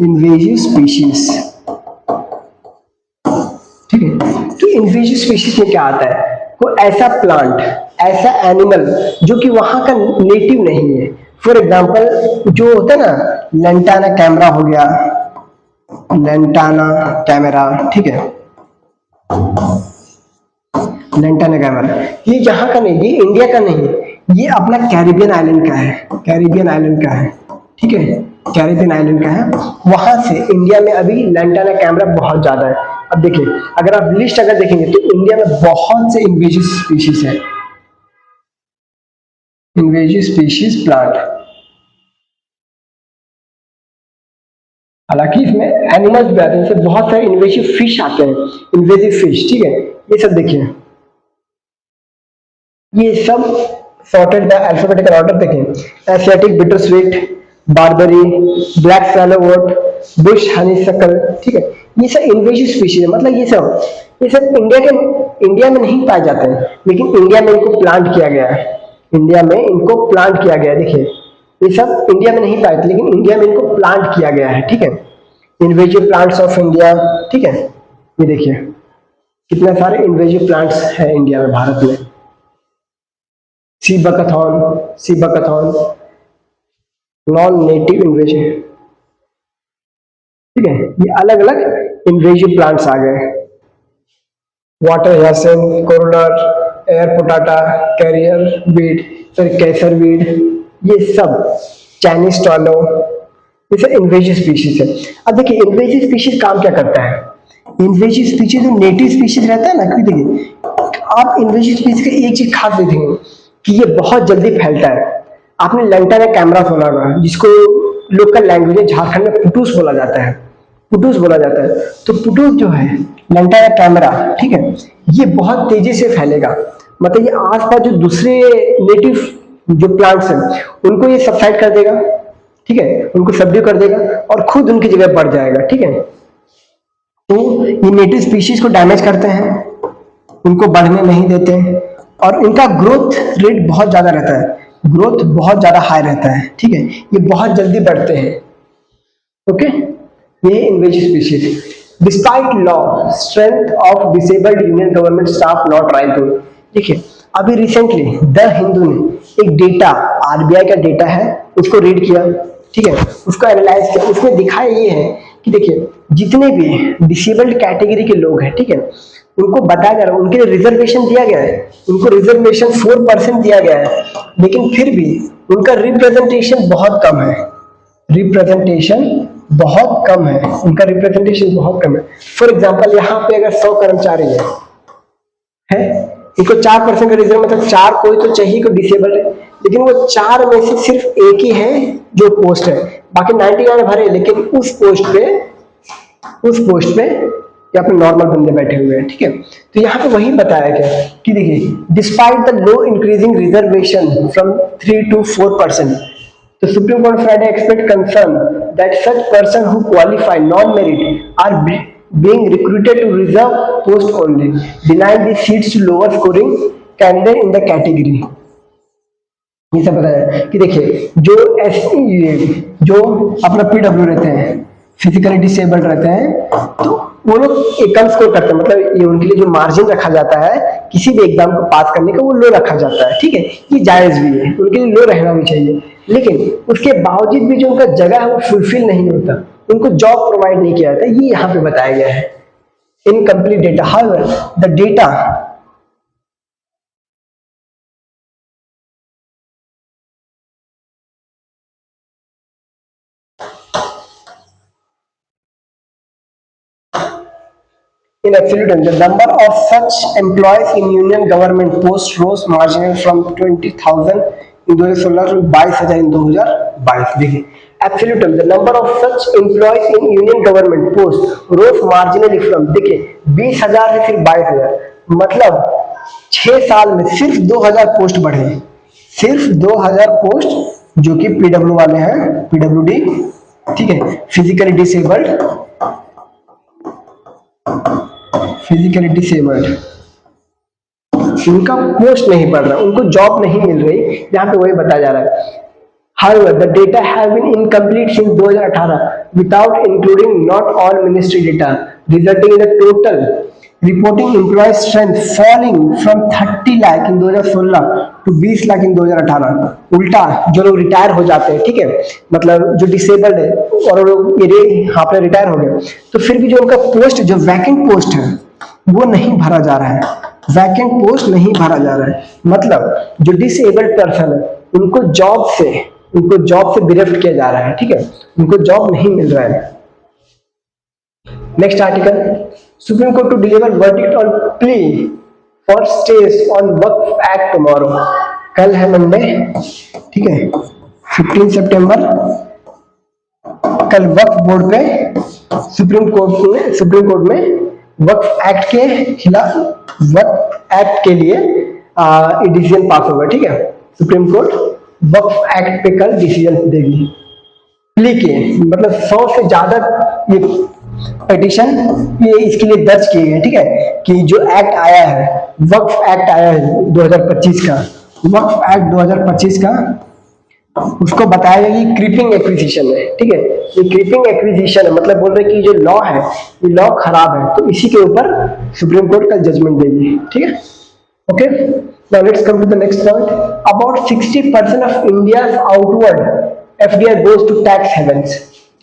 invasive species, ठीक है। तो इन्वेजिव स्पीशीज में क्या आता है, कोई ऐसा प्लांट, ऐसा एनिमल जो कि वहां का नेटिव नहीं है। फॉर एग्जाम्पल जो होता है ना, लेंटाना कैमरा हो गया, लेंटाना कैमरा, ठीक है, लेंटाना कैमरा, ये यहाँ का नहीं, ये इंडिया का नहीं, ये अपना कैरिबियन आइलैंड का है, कैरिबियन आइलैंड का है, ठीक है, कैरिबियन आइलैंड का है। वहां से इंडिया में अभी लेंटाना कैमरा बहुत ज्यादा है। अब देखिए, अगर आप लिस्ट अगर देखेंगे तो इंडिया में बहुत से इन्वेजिव स्पीशीज है, इन्वेजिव स्पीशीज प्लांट। हालांकि इसमें एनिमल्स भी आते हैं, जैसे बहुत सारे इन्वेजिव फिश आते हैं, इन्वेजिव फिश, ठीक है। ये सब देखिए, ये सब सॉर्टेड बाय अल्फाबेटिकल ऑर्डर देखें, Asiatic bitter sweet, barberry, black swallowwort, bush honeysuckle, ठीक है। ये सब इन्वेजिव स्पीशीज है, मतलब ये सब इंडिया में नहीं पाए जाते हैं, लेकिन इंडिया में इनको प्लांट किया गया है, इंडिया में इनको प्लांट किया गया है। देखिए, ये सब इंडिया में नहीं पाए थे, लेकिन इंडिया में इनको प्लांट किया गया है, ठीक है। इन्वेजिव प्लांट्स ऑफ इंडिया, ठीक है। ये देखिए कितने सारे इन्वेजिव प्लांट्स हैं इंडिया में, भारत में। सीबकथॉन नॉन नेटिव इन्वेजिव, ठीक है। ये अलग अलग इन्वेजिव प्लांट्स आ गए, वाटर हियासिंथ, कोरोलर, air potato, carrier weed, sorry kaiser weed, ये सब चाइनीज टॉलो, ये सब इन्वेजिव स्पीशीज है। अब देखिए इन्वेजिव स्पीशीज काम क्या करता है, इन्वेजिव स्पीशीज जो नेटिव स्पीशीज रहता है ना, कि देखिए आप इन्वेजिव स्पीशीज का एक चीज खास देखेंगे कि ये बहुत जल्दी फैलता है। आपने लेंटाना कैमरा सुना होगा, जिसको लोकल लैंग्वेज में झारखंड में पुटूस बोला जाता है, पुटूस बोला जाता है। तो पुटूस जो है, लेंटाना कैमरा, ठीक है, ये बहुत तेजी से फैलेगा, मतलब ये आसपास जो दूसरे नेटिव जो प्लांट्स हैं उनको ये सबसाइड कर देगा, ठीक है, उनको सबड्यू कर देगा और खुद उनकी जगह बढ़ जाएगा, ठीक है। तो ये नेटिव स्पीशीज को डैमेज करते हैं, उनको बढ़ने नहीं देते हैं, और इनका ग्रोथ रेट बहुत ज्यादा रहता है, ग्रोथ बहुत ज्यादा हाई रहता है, ठीक है। ये बहुत जल्दी बढ़ते हैं, ओके। ये invasive species. Despite law strength of disabled union government staff not rising. देखिए अभी रिसेंटली द हिंदू ने एक डेटा, आरबीआई का डेटा है, उसको रीड किया, ठीक है, उसको एनालाइज किया। उसमें दिखाया ये है कि देखिए जितने भी डिसेबल्ड कैटेगरी के लोग हैं, ठीक है, उनको बताया जा रहा है, उनके लिए रिजर्वेशन दिया गया है, उनको रिजर्वेशन 4% दिया गया है, लेकिन फिर भी उनका रिप्रेजेंटेशन बहुत कम है, रिप्रेजेंटेशन बहुत कम है, उनका रिप्रेजेंटेशन बहुत कम है। फॉर एग्जांपल यहाँ पे अगर 100 कर्मचारी है, इनको 4% का रिजर्व, मतलब 4 कोई तो चाहिए, कोई डिसेबल है, लेकिन वो 4 में से सिर्फ एक ही है जो पोस्ट है, बाकी 99 भरे, लेकिन उस पोस्ट पे या अपने नॉर्मल बंदे बैठे हुए हैं, ठीक है। तो यहाँ पे वही बताया गया कि देखिए despite the low increasing reservation from 3 to 4%, तो Supreme Court Friday express concern that such person who qualify non merit are being recruited to reserve post only, denying the seats to lower scoring candidate in the category। ये सब बताया कि देखिए जो अपना पीडब्ल्यू रहते हैं, फिजिकली डिसेबल्ड रहते हैं, तो वो लोग एक कम स्कोर करते हैं, मतलब ये उनके लिए जो मार्जिन रखा जाता है किसी भी एग्जाम को पास करने का, वो लो रखा जाता है, ठीक है। ये जायज भी है, उनके लिए लो रहना भी चाहिए, लेकिन उसके बावजूद भी जो उनका जगह है वो फुलफिल नहीं होता, उनको जॉब प्रोवाइड नहीं किया जाता। ये यहाँ पे बताया गया है, incomplete data. However the data in absolute terms, the number of such employees in union government posts rose marginally from 20,000 in 2016 to 22,000 in 2022। देखिए absolute term, the number of such employees in union government post rose marginally from, देखिए 20,000 से फिर 22,000, मतलब 6 साल में सिर्फ 2,000 पोस्ट बढ़े, सिर्फ 2,000 पोस्ट जो कि पीडब्ल्यू वाले हैं, पीडब्ल्यूडी ठीक है, फिजिकली डिसेबल्ड, उनका पोस्ट नहीं बढ़ रहा, उनको जॉब नहीं मिल रही, यहाँ पे वही बताया जा रहा है। However, the data have been incomplete since 2018 without including not all ministry data, resulting in the total reporting employee strength falling from 30 lakh in 2016 to 20 lakh in 2018। उल्टा जो लोग रिटायर हो जाते हैं, ठीक है, मतलब जो डिसेबल्ड है और लोग ये यहाँ पे रिटायर हो गए, तो फिर भी जो उनका पोस्ट, जो वैकेंट पोस्ट है वो नहीं भरा जा रहा है, वैकेंट पोस्ट नहीं भरा जा रहा है। मतलब जो डिसेबल्ड पर्सन है उनको जॉब से बिरफ्ट किया जा रहा है, ठीक है, उनको जॉब नहीं मिल रहा है। Next article, Supreme Court to deliver verdict on plea for stage on Waqf act tomorrow. कल है मंडे, ठीक है, 15 सितंबर, कल वक्फ बोर्ड पे सुप्रीम कोर्ट में वक्फ एक्ट के खिलाफ, वक्फ एक्ट के लिए डिसीजन पास होगा, ठीक है, सुप्रीम कोर्ट वक्फ एक्ट पे कल डिसीजन देगी। प्ली के मतलब 100 से ज्यादा ये पिटीशन ये इसके लिए दर्ज किए गए, ठीक है, कि जो एक्ट आया है, वक्फ एक्ट आया है 2025 का, वक्फ एक्ट 2025 का, उसको बताया गया कि क्रीपिंग एक्विजिशन है, ठीक है, ये क्रीपिंग एक्विजिशन है, मतलब बोल रहे कि जो लॉ है ये लॉ खराब है, तो इसी के ऊपर सुप्रीम कोर्ट कल जजमेंट देगी, ठीक है। Okay, now let's come to the next point. About 60% of India's outward FDI goes to tax havens.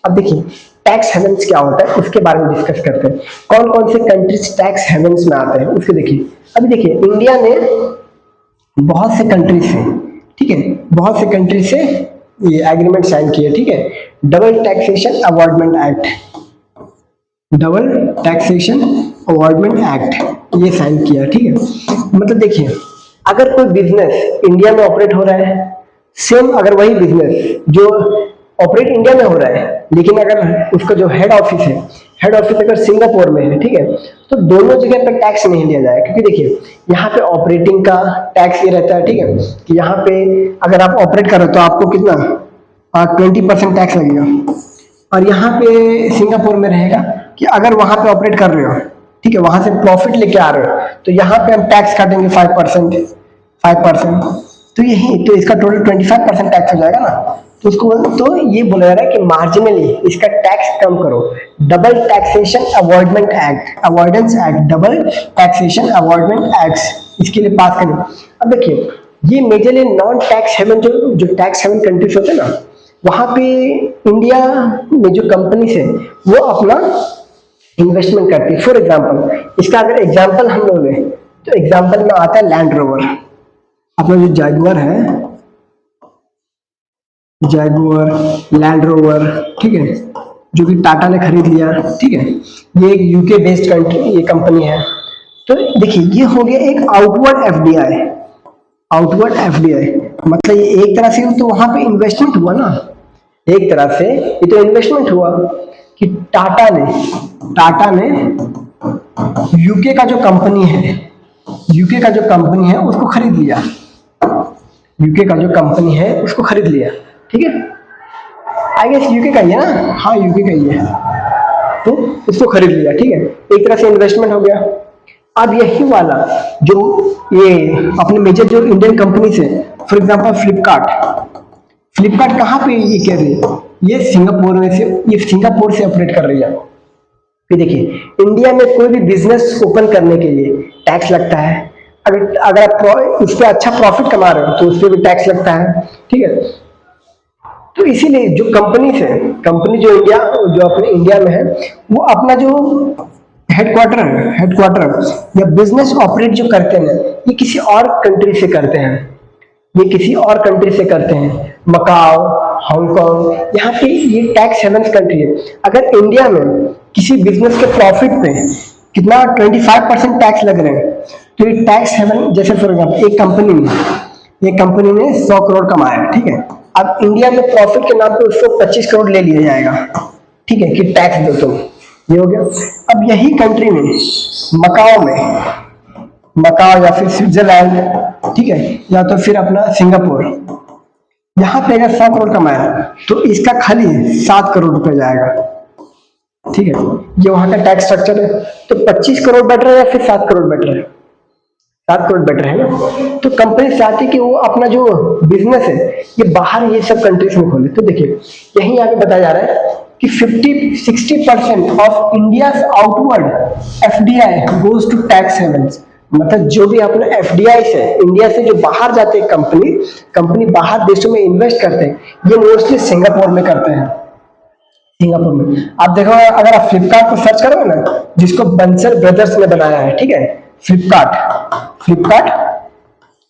अब देखिए टैक्स हेवन्स क्या होता है उसके बारे में डिस्कस करते हैं, कौन कौन से कंट्रीज टैक्स हेवन्स में आते हैं उसके देखिए। अभी देखिए इंडिया ने बहुत से कंट्री से, ठीक है, बहुत से कंट्री से ये एग्रीमेंट साइन किए, ठीक है, double taxation avoidment act, double taxation avoidment act ये साइन किया, ठीक है। मतलब देखिए अगर कोई बिजनेस इंडिया में ऑपरेट हो रहा है, सेम अगर वही बिजनेस जो ऑपरेट इंडिया में हो रहा है, लेकिन अगर उसका जो हेड ऑफिस है, हेड ऑफिस अगर सिंगापुर में है, ठीक है, तो दोनों जगह पे टैक्स नहीं लिया जाएगा, क्योंकि देखिए यहाँ पे ऑपरेटिंग का टैक्स ये रहता है, ठीक है, कि यहाँ पे अगर आप ऑपरेट कर रहे हो तो आपको कितना 20% टैक्स लगेगा, और यहाँ पे सिंगापुर में रहेगा कि अगर वहां पे ऑपरेट कर रहे हो, ठीक है, वहां से प्रॉफिट लेके आ रहे हो, तो यहाँ पे हम टैक्स काटेंगे 5%, तो यही तो इसका टोटल 25% टैक्स हो जाएगा ना, तो उसको तो ये बोला जा रहा है कि मार्जिनली इसका टैक्स कम करो, double taxation avoidment act, avoidance act, double taxation avoidment act इसके लिए पास करें। अब देखिए ये मेजरली नॉन टैक्स हेवन, जो टैक्स हेवन कंट्रीज होते हैं ना, वहां पे इंडिया में जो कंपनीज है वो अपना इन्वेस्टमेंट करती है। फॉर एग्जांपल इसका अगर एग्जांपल हम लोग लें तो एग्जांपल में आता है लैंड रोवर, अपना जो जैगुआर है, जैगुआर लैंड रोवर, ठीक है, जो कि टाटा ने खरीद लिया, ठीक है, ये एक यूके बेस्ड कंट्री ये कंपनी है। तो देखिए ये हो गया एक आउटवर्ड एफडीआई, आउटवर्ड एफडीआई मतलब ये एक तरह से तो वहां पे इन्वेस्टमेंट हुआ ना, एक तरह से ये तो इन्वेस्टमेंट हुआ कि टाटा ने यूके का जो कंपनी है, यूके का जो कंपनी है उसको खरीद लिया, यूके का जो कंपनी है उसको खरीद लिया, ठीक है, आई गेस यूके का ही है ना, हाँ यूके का ही है, तो उसको खरीद लिया, ठीक है, एक तरह से इन्वेस्टमेंट हो गया। अब यही वाला जो ये अपने मेजर जो इंडियन कंपनीज है, फॉर एग्जांपल फ्लिपकार्ट कहाँ पे ये कर रही है, ये सिंगापुर से ऑपरेट कर रही है। फिर देखिए इंडिया में कोई भी बिजनेस ओपन करने के लिए टैक्स लगता है, अगर आप उस पर अच्छा प्रॉफिट कमा रहे हो तो उस पर भी टैक्स लगता है, ठीक है। तो इसीलिए जो कंपनी जो अपने इंडिया में है वो अपना जो हेडक्वार्टर या बिजनेस ऑपरेट जो करते हैं ये किसी और कंट्री से करते हैं, मकाओ, हांगकांग, यहाँ पे ये टैक्स हेवन्स कंट्री है। अगर इंडिया में किसी बिजनेस के प्रॉफिट पे कितना 25% टैक्स लग रहे हैं, तो ये टैक्स हेवन, जैसे फॉर एग्जाम्पल एक कंपनी ने 100 करोड़ कमाया, ठीक है, अब इंडिया में प्रॉफिट के नाम पे उसको 25 करोड़ ले लिया जाएगा, ठीक है, कि टैक्स दो तुम, ये हो गया। अब यही कंट्री में मकाओ या फिर स्विट्जरलैंड, ठीक है, या तो फिर अपना सिंगापुर, यहाँ पे अगर 100 करोड़ कमाया तो इसका खाली 7 करोड़ रुपए जाएगा, ठीक है। ये वहां का टैक्स स्ट्रक्चर है। तो 25 करोड़ बेटर है या फिर 7 करोड़ बेटर है? 7 करोड़ बेटर है ना। तो कंपनी चाहती है कि वो अपना जो बिजनेस है ये बाहर ये सब कंट्रीज में खोले। तो देखिए यही यहाँ पे बताया जा रहा है कि 50-60% of India's outward FDI goes to tax havens. मतलब जो भी अपने एफडीआई है इंडिया से जो बाहर जाते हैं कंपनी बाहर देशों में इन्वेस्ट करते हैं, ये मोस्टली सिंगापुर में करते हैं। सिंगापुर में आप देखो, अगर आप फ्लिपकार्ट को सर्च करोगे ना, जिसको बंसल ब्रदर्स ने बनाया है, ठीक है, फ्लिपकार्ट,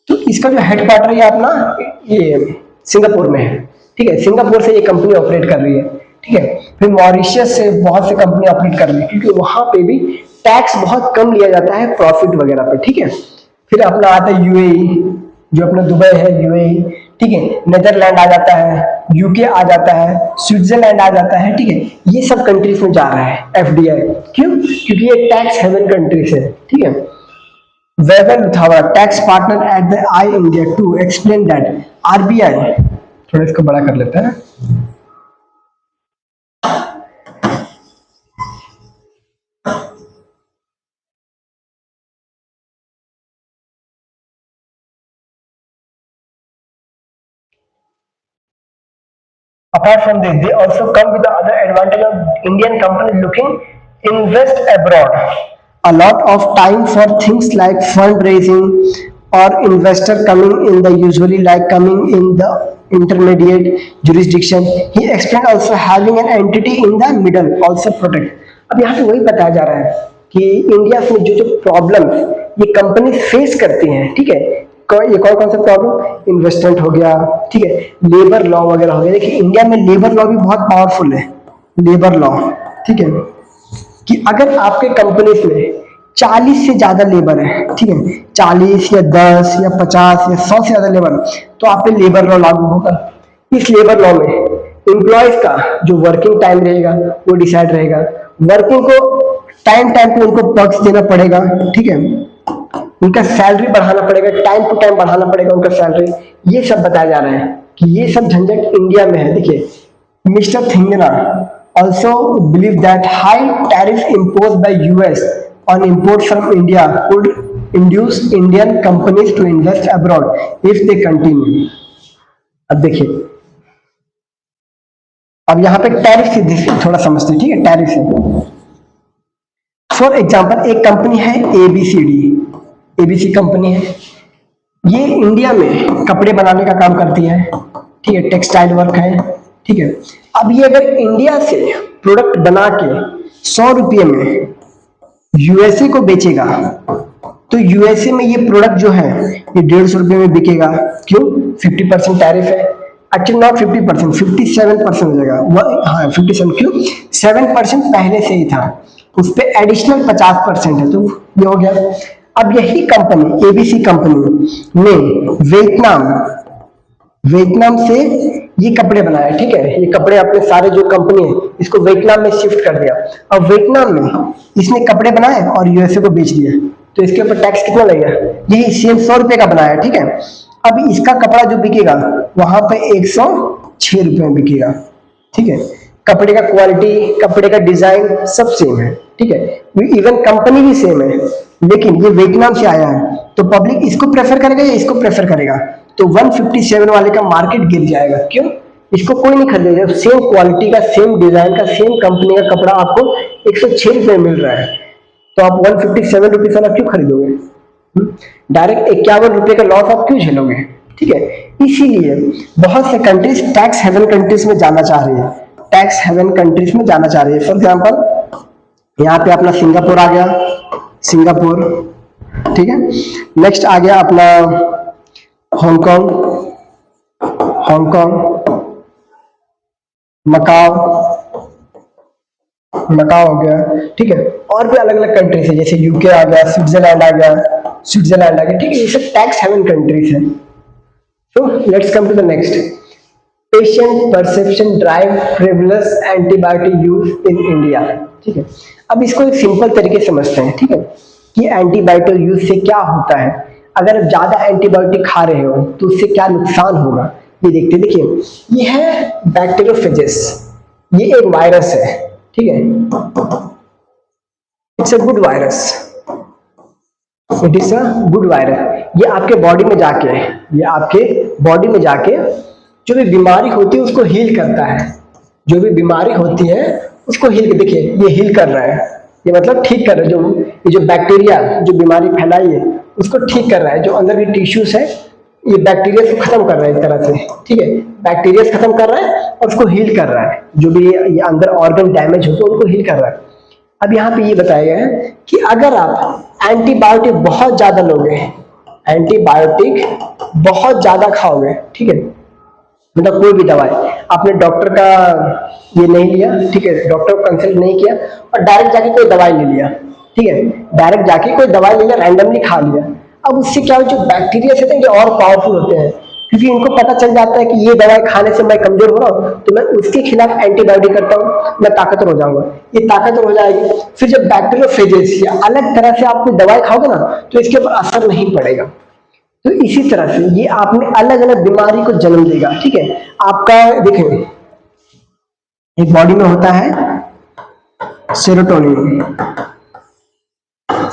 तो इसका जो हेडक्वार्टर है अपना ये सिंगापुर में है, ठीक है। सिंगापुर से ये कंपनी ऑपरेट कर रही है, ठीक है। फिर मॉरिशियस से बहुत सी कंपनी ऑपरेट कर रही है, क्योंकि वहां पे भी टैक्स बहुत कम लिया जाता है प्रॉफिट वगैरह पे, ठीक है। फिर अपना आता है यूएई, जो अपना दुबई है यूएई, ठीक है। नेदरलैंड आ जाता है, यूके आ जाता है, स्विट्जरलैंड आ जाता है, ठीक है। ये सब कंट्रीज में जा रहा है एफडीआई। क्यों? क्योंकि ये टैक्स हेवन कंट्रीज है, ठीक है। वेबल Luthara, tax partner at the I India to explain that RBI, थोड़ा इसको बड़ा कर लेते हैं। Apart from this, they also come with the other advantage of Indian companies looking invest abroad. A lot of time for things like fundraising or investor coming in the usually like coming in the intermediate jurisdiction. He explained also having an entity in the middle also protect. अब यहाँ पे वही बताया जा रहा है कि इंडिया में जो जो प्रॉब्लम्स ये कंपनी फेस करती हैं, ठीक है। ये कौन कौन सा प्रॉब्लम? इन्वेस्टमेंट हो गया, ठीक है, लेबर लॉ वगैरह हो गया। देखिए इंडिया में लेबर लॉ भी बहुत पावरफुल है, लेबर लॉ, ठीक है, कि अगर आपके कंपनीज में 40 से ज्यादा लेबर है, ठीक है, 40 या 10 या 50 या 100 से ज्यादा लेबर, तो आप पे लेबर लॉ लागू होगा। इस लेबर लॉ में एम्प्लॉयज का जो वर्किंग टाइम रहेगा वो डिसाइड रहेगा, वर्किंग को टाइम पे उनको पर्क्स देना पड़ेगा, ठीक है, उनका सैलरी बढ़ाना पड़ेगा, टाइम टू टाइम बढ़ाना पड़ेगा उनका सैलरी। ये सब बताया जा रहा है कि ये सब झंझट इंडिया में है। देखिए mister थिंगना also believe that high tariff imposed by US on imports from India could induce Indian companies to invest abroad if they continue. अब देखिए, अब यहाँ पे टैरिफ से थोड़ा समझते हैं, ठीक है, टैरिफ से। फॉर एग्जाम्पल एक कंपनी है एबीसी कंपनी है, ये इंडिया में कपड़े बनाने का काम करती है, ठीक है, टेक्सटाइल वर्क है, ठीक है। अब ये अगर इंडिया से प्रोडक्ट बना के 100 रुपये में यूएसए को बेचेगा, तो यूएसए में ये प्रोडक्ट जो है ये 150 रुपये में बिकेगा। क्यों? 50% टैरिफ है। एक्चुअली नॉट 50%, 57% हो जाएगा। हाँ 57, क्यों? 7% पहले से ही था, उस पर एडिशनल 50% है, तो ये हो गया। अब यही कंपनी एबीसी कंपनी ने वियतनाम से ये कपड़े बनाए, ठीक है, ये कपड़े अपने सारे जो कंपनी है इसको वियतनाम में शिफ्ट कर दिया। अब वियतनाम में इसने कपड़े बनाए और यूएसए को बेच दिया, तो इसके ऊपर टैक्स कितना लगेगा? यही सेम 100 रुपए का बनाया, ठीक है। अब इसका कपड़ा जो बिकेगा वहां पे 106 रुपए में बिकेगा, ठीक है। कपड़े का क्वालिटी, कपड़े का डिजाइन सब सेम है, ठीक है, इवन कंपनी भी सेम है, लेकिन ये वियतनाम से आया है, तो पब्लिक इसको प्रेफर करेगा या इसको प्रेफर करेगा? तो 157 वाले का मार्केट गिर जाएगा। क्यों? इसको कोई नहीं खरीदेगा। सेम क्वालिटी का, सेम डिजाइन का, सेम कंपनी का कपड़ा आपको 106 रुपए मिल रहा है, तो आप 157 रुपीज वाला क्यों खरीदोगे? डायरेक्ट 51 रुपए का लॉस आप क्यों झेलोगे? ठीक है, इसीलिए बहुत से कंट्रीज टैक्स हेवन कंट्रीज में जाना चाह रही है, टैक्स हेवन कंट्रीज में जाना चाह रही है। फॉर एग्जाम्पल यहाँ पे अपना सिंगापुर आ गया, सिंगापुर, ठीक है। नेक्स्ट आ गया अपना हांगकांग, मकाओ हो गया, ठीक है। और भी अलग अलग कंट्रीज है, जैसे यूके आ गया, स्विट्जरलैंड आ गया, ठीक है। ये सब टैक्स हेवन कंट्रीज है। तो let's come to the next. Patient perception drive frivolous antibiotic use in India, ठीक है। अब इसको एक सिंपल तरीके से समझते हैं, ठीक है, कि एंटीबायोटिक यूज से क्या होता है। अगर ज्यादा एंटीबायोटिक खा रहे हो तो उससे क्या नुकसान होगा। ये देखते हैं, देखिए ये है बैक्टीरियोफेजेस, ये एक वायरस है, ठीक है, it's a good virus, it is a good virus. ये आपके बॉडी में जाके, ये आपके बॉडी में जाके जो भी बीमारी होती है उसको हील करता है, जो भी बीमारी होती है उसको हील, देखिए ये हील कर रहा है, ये मतलब ठीक कर रहा है, जो ये जो बैक्टीरिया जो बीमारी फैलाई है उसको ठीक कर रहा है, जो अंदर की टिश्यूज है ये बैक्टीरिया को खत्म कर रहा है एक तरह से, ठीक है, बैक्टीरिया खत्म कर रहा है और उसको हील कर रहा है, जो भी ये अंदर ऑर्गन डैमेज होते हैं उनको हील कर रहा है। अब यहाँ पे ये बताया गया है कि अगर आप एंटीबायोटिक बहुत ज्यादा लोगे, एंटीबायोटिक बहुत ज्यादा खाओगे, ठीक है, मतलब कोई भी दवाई आपने डॉक्टर का ये नहीं लिया, ठीक है, डॉक्टर को कंसल्ट नहीं किया और डायरेक्ट जाके कोई दवाई ले लिया, ठीक है, डायरेक्ट जाके कोई दवाई ले लिया, रैंडमली खा लिया, अब उससे क्या हो, जो बैक्टीरिया होते हैं ये और पावरफुल होते हैं, क्योंकि इनको पता चल जाता है कि ये दवाई खाने से मैं कमजोर हो रहा हूँ तो मैं उसके खिलाफ एंटीबायोटिक करता हूँ, मैं ताकतवर हो जाऊंगा, ये ताकतवर हो जाएगी, फिर जब बैक्टीरियोफेजेस या अलग तरह से आप कोई दवाई खाओगे ना तो इसके ऊपर असर नहीं पड़ेगा। तो इसी तरह से ये आपने अलग अलग बीमारी को जन्म देगा, ठीक है। आपका देखें एक बॉडी में होता है सेरोटोनिन,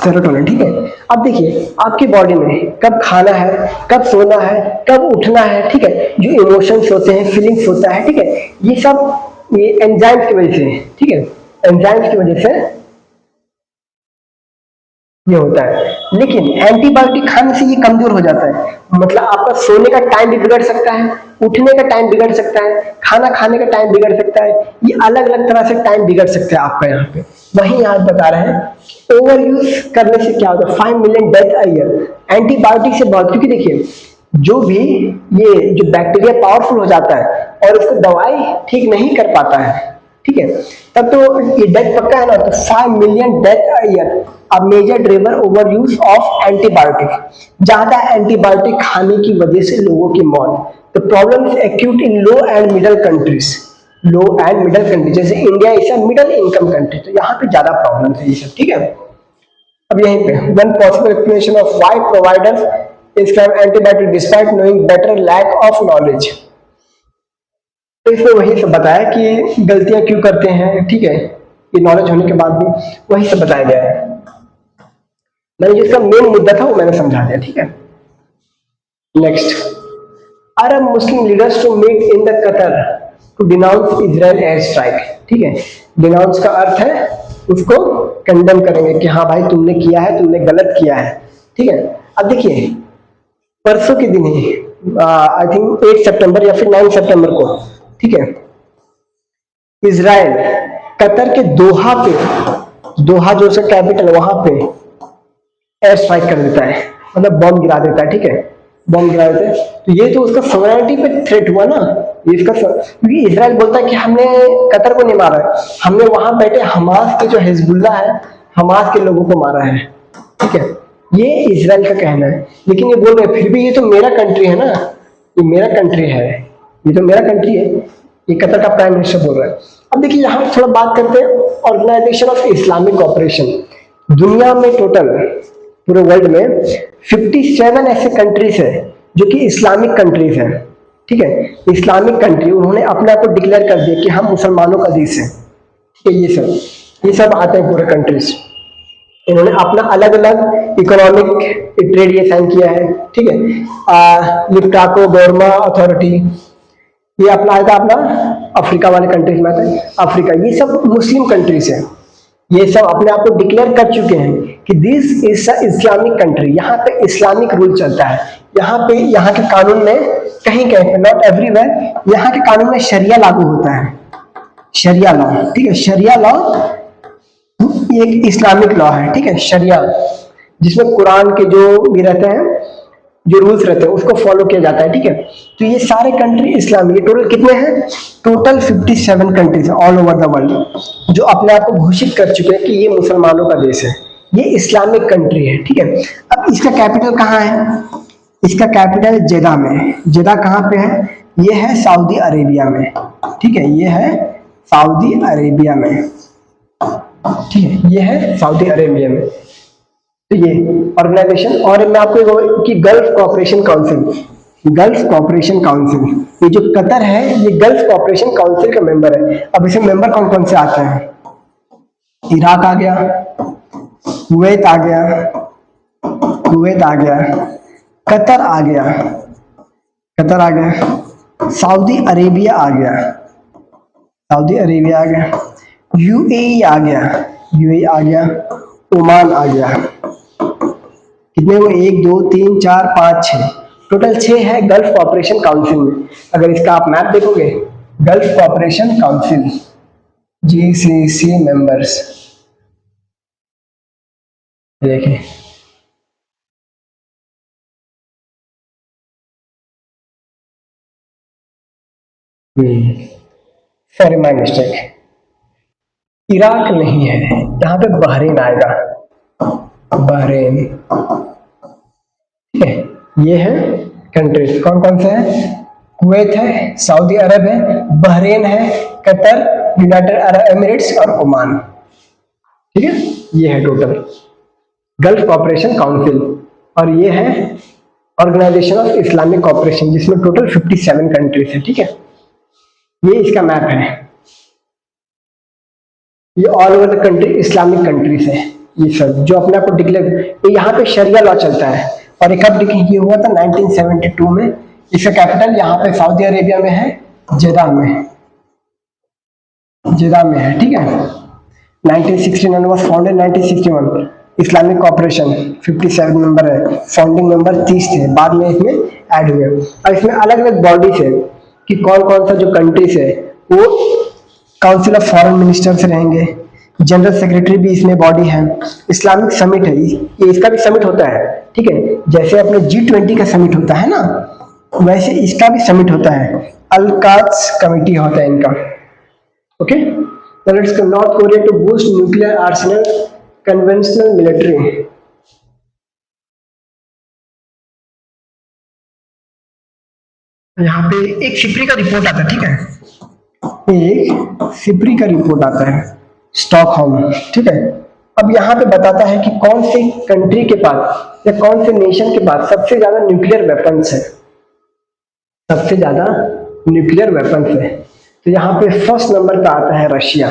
सेरोटोनिन, ठीक है। अब देखिए आपकी बॉडी में कब खाना है, कब सोना है, कब उठना है, ठीक है, जो इमोशंस होते हैं, फीलिंग्स होता है, ठीक है, ये सब ये एंजाइम्स की वजह से, ठीक है, एंजाइम्स की वजह से ये होता है। लेकिन एंटीबायोटिक खाने से ये कमजोर हो जाता है, मतलब आपका सोने का टाइम भी बिगड़ सकता है, उठने का टाइम बिगड़ सकता है, खाना खाने का टाइम बिगड़ सकता है, ये अलग अलग तरह से टाइम बिगड़ सकता है आपका यहाँ पे। वही यहाँ बता रहे हैं ओवर यूज करने से क्या होता है, 5 million death a year antibiotic से बहुत, क्योंकि देखिए जो भी ये जो बैक्टीरिया पावरफुल हो जाता है और उसको दवाई ठीक नहीं कर पाता है, ठीक है, तब तो ये डेथ पक्का है ना, तो 5 million death a year a major driver over use of antibiotic, ज्यादा एंटीबायोटिक खाने की वजह से लोगों की मौत। The problem is acute in low and middle countries, low and middle country, जैसे India is a middle income country, तो यहाँ पे ज्यादा प्रॉब्लम है ये सब, ठीक है। अब यहीं पे one possible explanation of why providers prescribe antibiotic despite knowing better lack of knowledge, तो इसमें वही सब बताया कि गलतियां क्यों करते हैं, ठीक है, ये नॉलेज होने के बाद भी वही सब बताया गया है। मैंने जिसका मेन मुद्दा था वो मैंने समझा दिया, ठीक है। Next, Arab Muslim leaders to meet in the Qatar to denounce Israel air strike, ठीक है, डिनाउंस का अर्थ है उसको कंडेम करेंगे कि हाँ भाई तुमने किया है, तुमने गलत किया है, ठीक है। अब देखिए परसों के दिन ही आई थिंक 8 सितंबर या फिर 9 सितंबर को, ठीक है, इजराइल कतर के दोहा पे, दोहा जो उसका कैपिटल है वहां पे एयर स्ट्राइक कर देता है, मतलब बॉम्ब गिरा देता है, ठीक है, बॉम्ब गिरा देता है, तो ये तो उसका सॉवरेनिटी पे थ्रेट हुआ ना, ये इसका, क्योंकि इजराइल बोलता है कि हमने कतर को नहीं मारा है, हमने वहां बैठे हमास के जो हिजबुल्ला है, हमास के लोगों को मारा है, ठीक है, ये इजराइल का कहना है। लेकिन ये बोल रहे फिर भी ये तो मेरा कंट्री है ना, ये मेरा कंट्री है, ये तो मेरा कंट्री है, ये कतर का प्राइम मिनिस्टर बोल रहा है। अब देखिए यहाँ थोड़ा बात करते हैं ऑर्गेनाइजेशन ऑफ इस्लामिक कॉपरेशन। दुनिया में टोटल पूरे वर्ल्ड में 57 ऐसे कंट्रीज है जो कि इस्लामिक कंट्रीज हैं, ठीक है, इस्लामिक कंट्री, उन्होंने अपने आप को डिक्लेयर कर दिया कि हम मुसलमानों का देश है, ठीक है, ये सब आते हैं पूरे कंट्रीज, इन्होंने अपना अलग अलग इकोनॉमिक ट्रेड ये साइन किया है, ठीक है, लिप्टाको गोरमा अथॉरिटी, ये अपना आएगा अपना अफ्रीका वाले कंट्रीज में आता है, अफ्रीका, ये सब मुस्लिम कंट्रीज है, ये सब अपने आप को डिक्लेयर कर चुके हैं कि this is a Islamic country, यहाँ पे इस्लामिक रूल चलता है, यहाँ पे यहाँ के कानून में कहीं कहीं पे, नॉट एवरीवेयर, यहाँ के कानून में शरिया लागू होता है, शरिया लॉ, ठीक है, शरिया लॉ एक इस्लामिक लॉ है, ठीक है, शरिया, जिसमें कुरान के जो भी रहते हैं, जो रूल्स रहते हैं उसको फॉलो किया जाता है, ठीक है। तो ये सारे कंट्री इस्लामिक, ये टोटल कितने हैं, total 57 countries all over the world जो अपने आप को घोषित कर चुके हैं कि ये मुसलमानों का देश है, ये इस्लामिक कंट्री है, ठीक है। अब इसका कैपिटल कहाँ है, इसका कैपिटल जेदा में, जेदा कहाँ पे है, ये है सऊदी अरेबिया में, ठीक है, ये है सऊदी अरेबिया में, ठीक है, ये है सऊदी अरेबिया में। तो ये ऑर्गेनाइजेशन, और मैं आपको कि Gulf Cooperation Council, Gulf Cooperation Council. ये जो कतर है ये गल्फ कॉपरेशन काउंसिल का मेंबर है। अब इसमें मेंबर कौन कौन से आते हैं? इराक आ गया, कुवैत आ गया, कतर आ गया, सऊदी अरेबिया आ गया, यूएई आ गया, ओमान आ गया। कितने हुए? 1 2 3 4 5 6, टोटल 6 है गल्फ कॉपरेशन काउंसिल में। अगर इसका आप मैप देखोगे, Gulf Cooperation Council GCC members, देखिए सॉरी माय मिस्टेक, इराक नहीं है, यहाँ पे बहरीन आएगा, बहरीन। ठीक है, ये है कंट्रीज। कौन कौन से हैं? कुवैत है, सऊदी अरब है, बहरीन है, कतर, यूनाइटेड अरब एमिरेट्स और ओमान। ठीक है, ये है टोटल गल्फ कॉपरेशन काउंसिल। और ये है ऑर्गेनाइजेशन ऑफ इस्लामिक कॉपरेशन, जिसमें टोटल 57 कंट्रीज है। ठीक है, ये इसका मैप है। ये all over the country Islamic countries है, ये सब जो अपने आप को डिक्लेयर। यहाँ पे शरिया लॉ चलता है। और ये कब ये हुआ था? 1972 में। इसका कैपिटल यहाँ पे सऊदी अरेबिया में है, जेदा में है। ठीक है, 1969 was founded 1961। Islamic cooperation 57 member है, फाउंडिंग मेंबर 30 थे, बाद में इसमें ऐड हुए। और इसमें अलग अलग बॉडीज है कि कौन कौन सा जो कंट्रीज है वो काउंसिल ऑफ फॉरेन मिनिस्टर्स रहेंगे, जनरल सेक्रेटरी भी इसमें बॉडी है। इस्लामिक समिट है, ये इसका भी समिट होता है। ठीक है, जैसे अपने G20 का समिट होता है ना, वैसे इसका भी समिट होता है। अल-काद्स कमिटी होता है इनका। Okay, let's go. North Korea to boost nuclear arsenal, conventional military. यहाँ पे एक सिप्री का रिपोर्ट आता है। ठीक है, एक सिप्री का रिपोर्ट आता है, स्टॉकहोम। ठीक है, अब यहाँ पे बताता है कि कौन सी कंट्री के पास या कौन से नेशन के पास सबसे ज्यादा न्यूक्लियर वेपन्स है, तो यहाँ पे फर्स्ट नंबर पे आता है रशिया।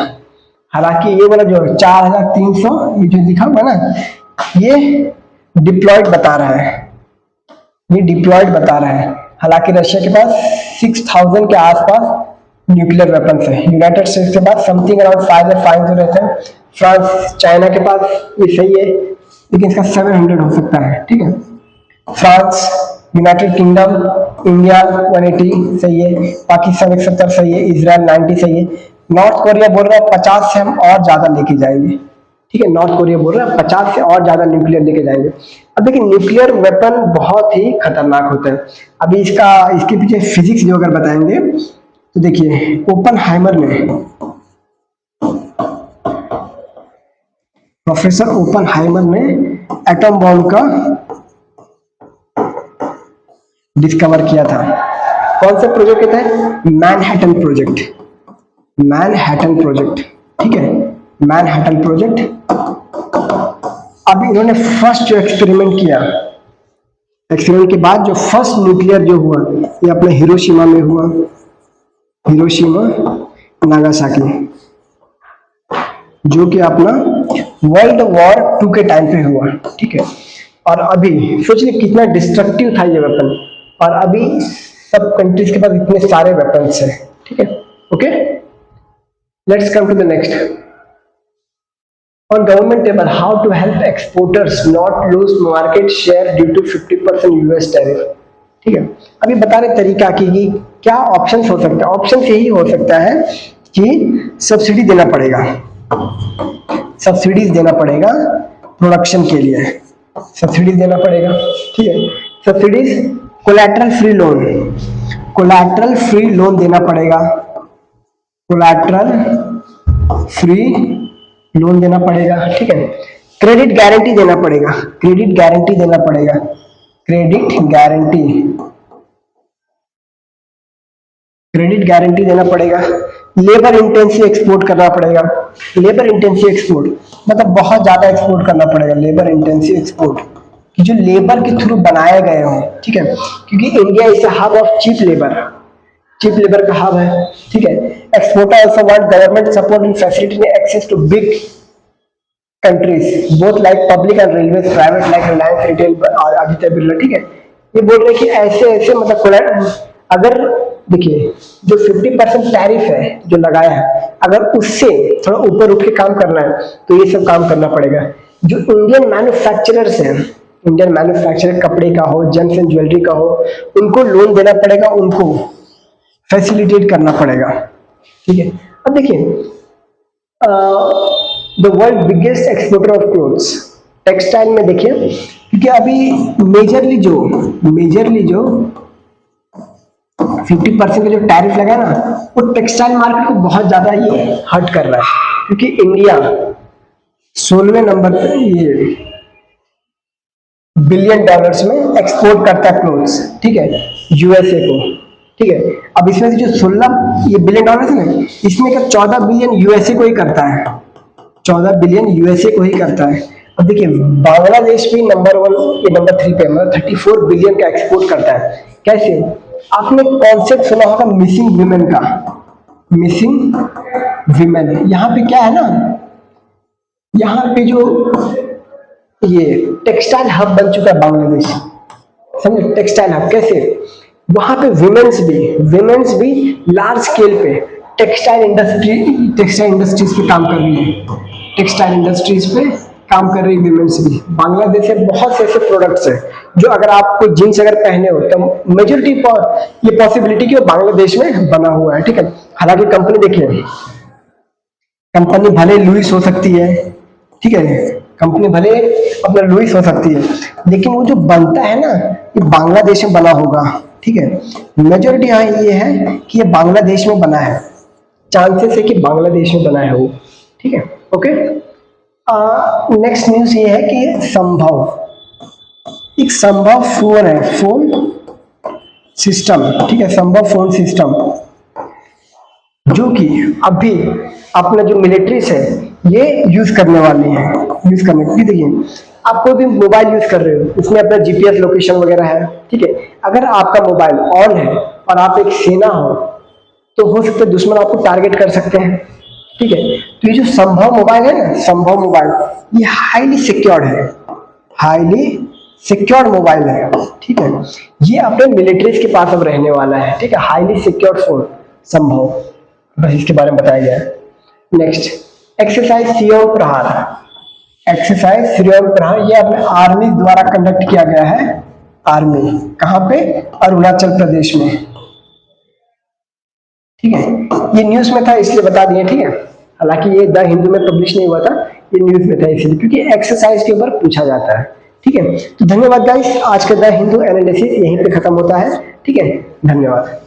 हालांकि ये वाला जो 4300 ये जो लिखा हुआ ना, ये डिप्लॉयड बता रहा है, हालांकि रशिया के पास 6000 के आसपास न्यूक्लियर वेपन्स है। यूनाइटेड स्टेट्स के पास समथिंग अराउंड 5 या 5 जो रहते हैं। फ्रांस, चाइना के पास ये सही है, लेकिन इसका 700 हो सकता है। ठीक है, फ्रांस, यूनाइटेड किंगडम, इंडिया 180 सही है, पाकिस्तान 170 सही है, इजराइल 90 सही है। नॉर्थ कोरिया बोल रहा है 50 से हम और ज्यादा लेके जाएंगे। ठीक है, नॉर्थ कोरिया बोल रहा है 50 से और ज्यादा न्यूक्लियर लेके जाएंगे। अब देखिए, न्यूक्लियर वेपन बहुत ही खतरनाक होता है। अभी इसके पीछे फिजिक्स जो अगर बताएंगे तो देखिए, प्रोफेसर ओपनहाइमर ने एटम बॉम्ब का डिस्कवर किया था। कौन सा प्रोजेक्ट के तहत? Manhattan project. ठीक है, मैनहट्टन प्रोजेक्ट। अब इन्होंने फर्स्ट जो एक्सपेरिमेंट किया, एक्सपेरिमेंट के बाद जो फर्स्ट न्यूक्लियर जो हुआ ये अपने हिरोशिमा में हुआ, हिरोशिमा नागासाकी, जो कि अपना वर्ल्ड वॉर 2 के टाइम पे हुआ। ठीक है, और अभी सोचिए कितना डिस्ट्रक्टिव था ये वेपन, और अभी सब कंट्रीज के पास इतने सारे वेपन्स हैं। ठीक है, okay, let's come to the next. On government table, how to help exporters not lose market share due to 50% US tariff। ठीक है, अभी बता रहे तरीका कि क्या ऑप्शंस हो सकता है। ऑप्शन यही हो सकता है कि सब्सिडी देना पड़ेगा, सब्सिडीज देना पड़ेगा प्रोडक्शन के लिए, सब्सिडीज देना पड़ेगा। ठीक है, सब्सिडीज, कोलैटरल फ्री लोन देना पड़ेगा, कोलैटरल फ्री लोन देना पड़ेगा। ठीक है, क्रेडिट गारंटी देना पड़ेगा, क्रेडिट गारंटी देना पड़ेगा। लेबर इंटेंसिव एक्सपोर्ट करना पड़ेगा, लेबर इंटेंसिव एक्सपोर्ट मतलब बहुत ज्यादा एक्सपोर्ट करना पड़ेगा, लेबर इंटेंसिव एक्सपोर्ट। कि जो लेबर के थ्रू बनाए गए हों, ठीक है, क्योंकि India is a hub of cheap labour का हब है, ठीक है। Exporter also want government support in facility access to big countries both like public and railway private like Reliance retail और आदित्य बिरला, ठीक है। ये बोल रहे कि ऐसे ऐसे मतलब अगर देखिए जो 50% टैरिफ है जो लगाया है, अगर उससे थोड़ा ऊपर उठ के काम करना है तो ये सब काम करना पड़ेगा। जो इंडियन मैन्युफैक्चरर्स हैं, इंडियन मैन्युफैक्चरर कपड़े का हो, जेम्स एंड ज्वेलरी का हो, उनको लोन देना पड़ेगा, उनको फैसिलिटेट करना पड़ेगा, ठीक है। अब देखिए the world biggest exporter of clothes, textile में देखिए, क्योंकि अभी मेजरली जो 50% का जो टैरिफ लगा ना, वो टेक्सटाइल मार्केट को बहुत ज्यादा ये हर्ट कर रहा है, क्योंकि इंडिया 16वें नंबर पर ये बिलियन डॉलर्स में एक्सपोर्ट करता है क्लोथ्स, ठीक है, यूएसए को, ठीक है। अब इसमें से जो 16 ये बिलियन डॉलर्स है ना, इसमें का 14 बिलियन यूएसए को ही करता है, 14 बिलियन यूएसए को ही करता है। अब देखिए बांग्लादेश भी नंबर 1 ये नंबर 3 पे, मतलब 34 बिलियन का एक्सपोर्ट करता है। कैसे? आपने कॉन्सेप्ट सुना होगा मिसिंग विमेन का, मिसिंग विमेन। यहाँ पे क्या है ना, यहाँ पे जो ये टेक्सटाइल हब बन चुका है बांग्लादेश, समझे, टेक्सटाइल हब। कैसे? वहां पे विमेन्स भी लार्ज स्केल पे टेक्सटाइल इंडस्ट्रीज पे काम कर रही है, टेक्सटाइल इंडस्ट्रीज पे काम कर रही विमेन्स भी। बांग्लादेश से बहुत से ऐसे प्रोडक्ट्स हैं जो अगर आप कोई जीन्स अगर पहने हो तो मेजोरिटी ये पॉसिबिलिटी कि वो बांग्लादेश में बना हुआ है, ठीक है। हालांकि कंपनी देखिए, कंपनी भले लुइस हो सकती है, ठीक है, कंपनी भले अपना लुइस हो सकती है, लेकिन वो जो बनता है ना ये बांग्लादेश में बना होगा, ठीक है। मेजोरिटी यहाँ ये है कि ये बांग्लादेश में बना है, चांसेस है कि बांग्लादेश में बना है वो, ठीक है। ओके, नेक्स्ट न्यूज ये है कि एक संभव फोन है, फोन सिस्टम, ठीक है, संभव फोन सिस्टम जो कि अभी अपना जो मिलिट्रीज है ये यूज करने वाली है, क्योंकि देखिए आप कोई भी मोबाइल यूज कर रहे हो, उसमें अपना जीपीएस लोकेशन वगैरह है, ठीक है। अगर आपका मोबाइल ऑन है और आप एक सेना हो तो हो सकता है दुश्मन आपको टारगेट कर सकते हैं, ठीक है। तो ये जो संभव मोबाइल है ना, संभव मोबाइल ये हाईली सिक्योर्ड मोबाइल है, ठीक है। ये अपने मिलिट्रीज के पास अब रहने वाला है, ठीक है, हाईली सिक्योर्ड फोन संभव, बस इसके बारे में बताया गया है। नेक्स्ट, एक्सरसाइज सियोम प्रहार, ये अपने आर्मी द्वारा कंडक्ट किया गया है, आर्मी कहाँ पे? अरुणाचल प्रदेश में, ठीक है। ये न्यूज में था इसलिए बता दिए, ठीक है। हालांकि ये द हिंदू में पब्लिश नहीं हुआ था, ये न्यूज में था इसलिए, क्योंकि एक्सरसाइज के ऊपर पूछा जाता है, ठीक है। तो धन्यवाद गाइस, आज का द हिंदू एनालिसिस यहीं पे खत्म होता है, ठीक है, धन्यवाद।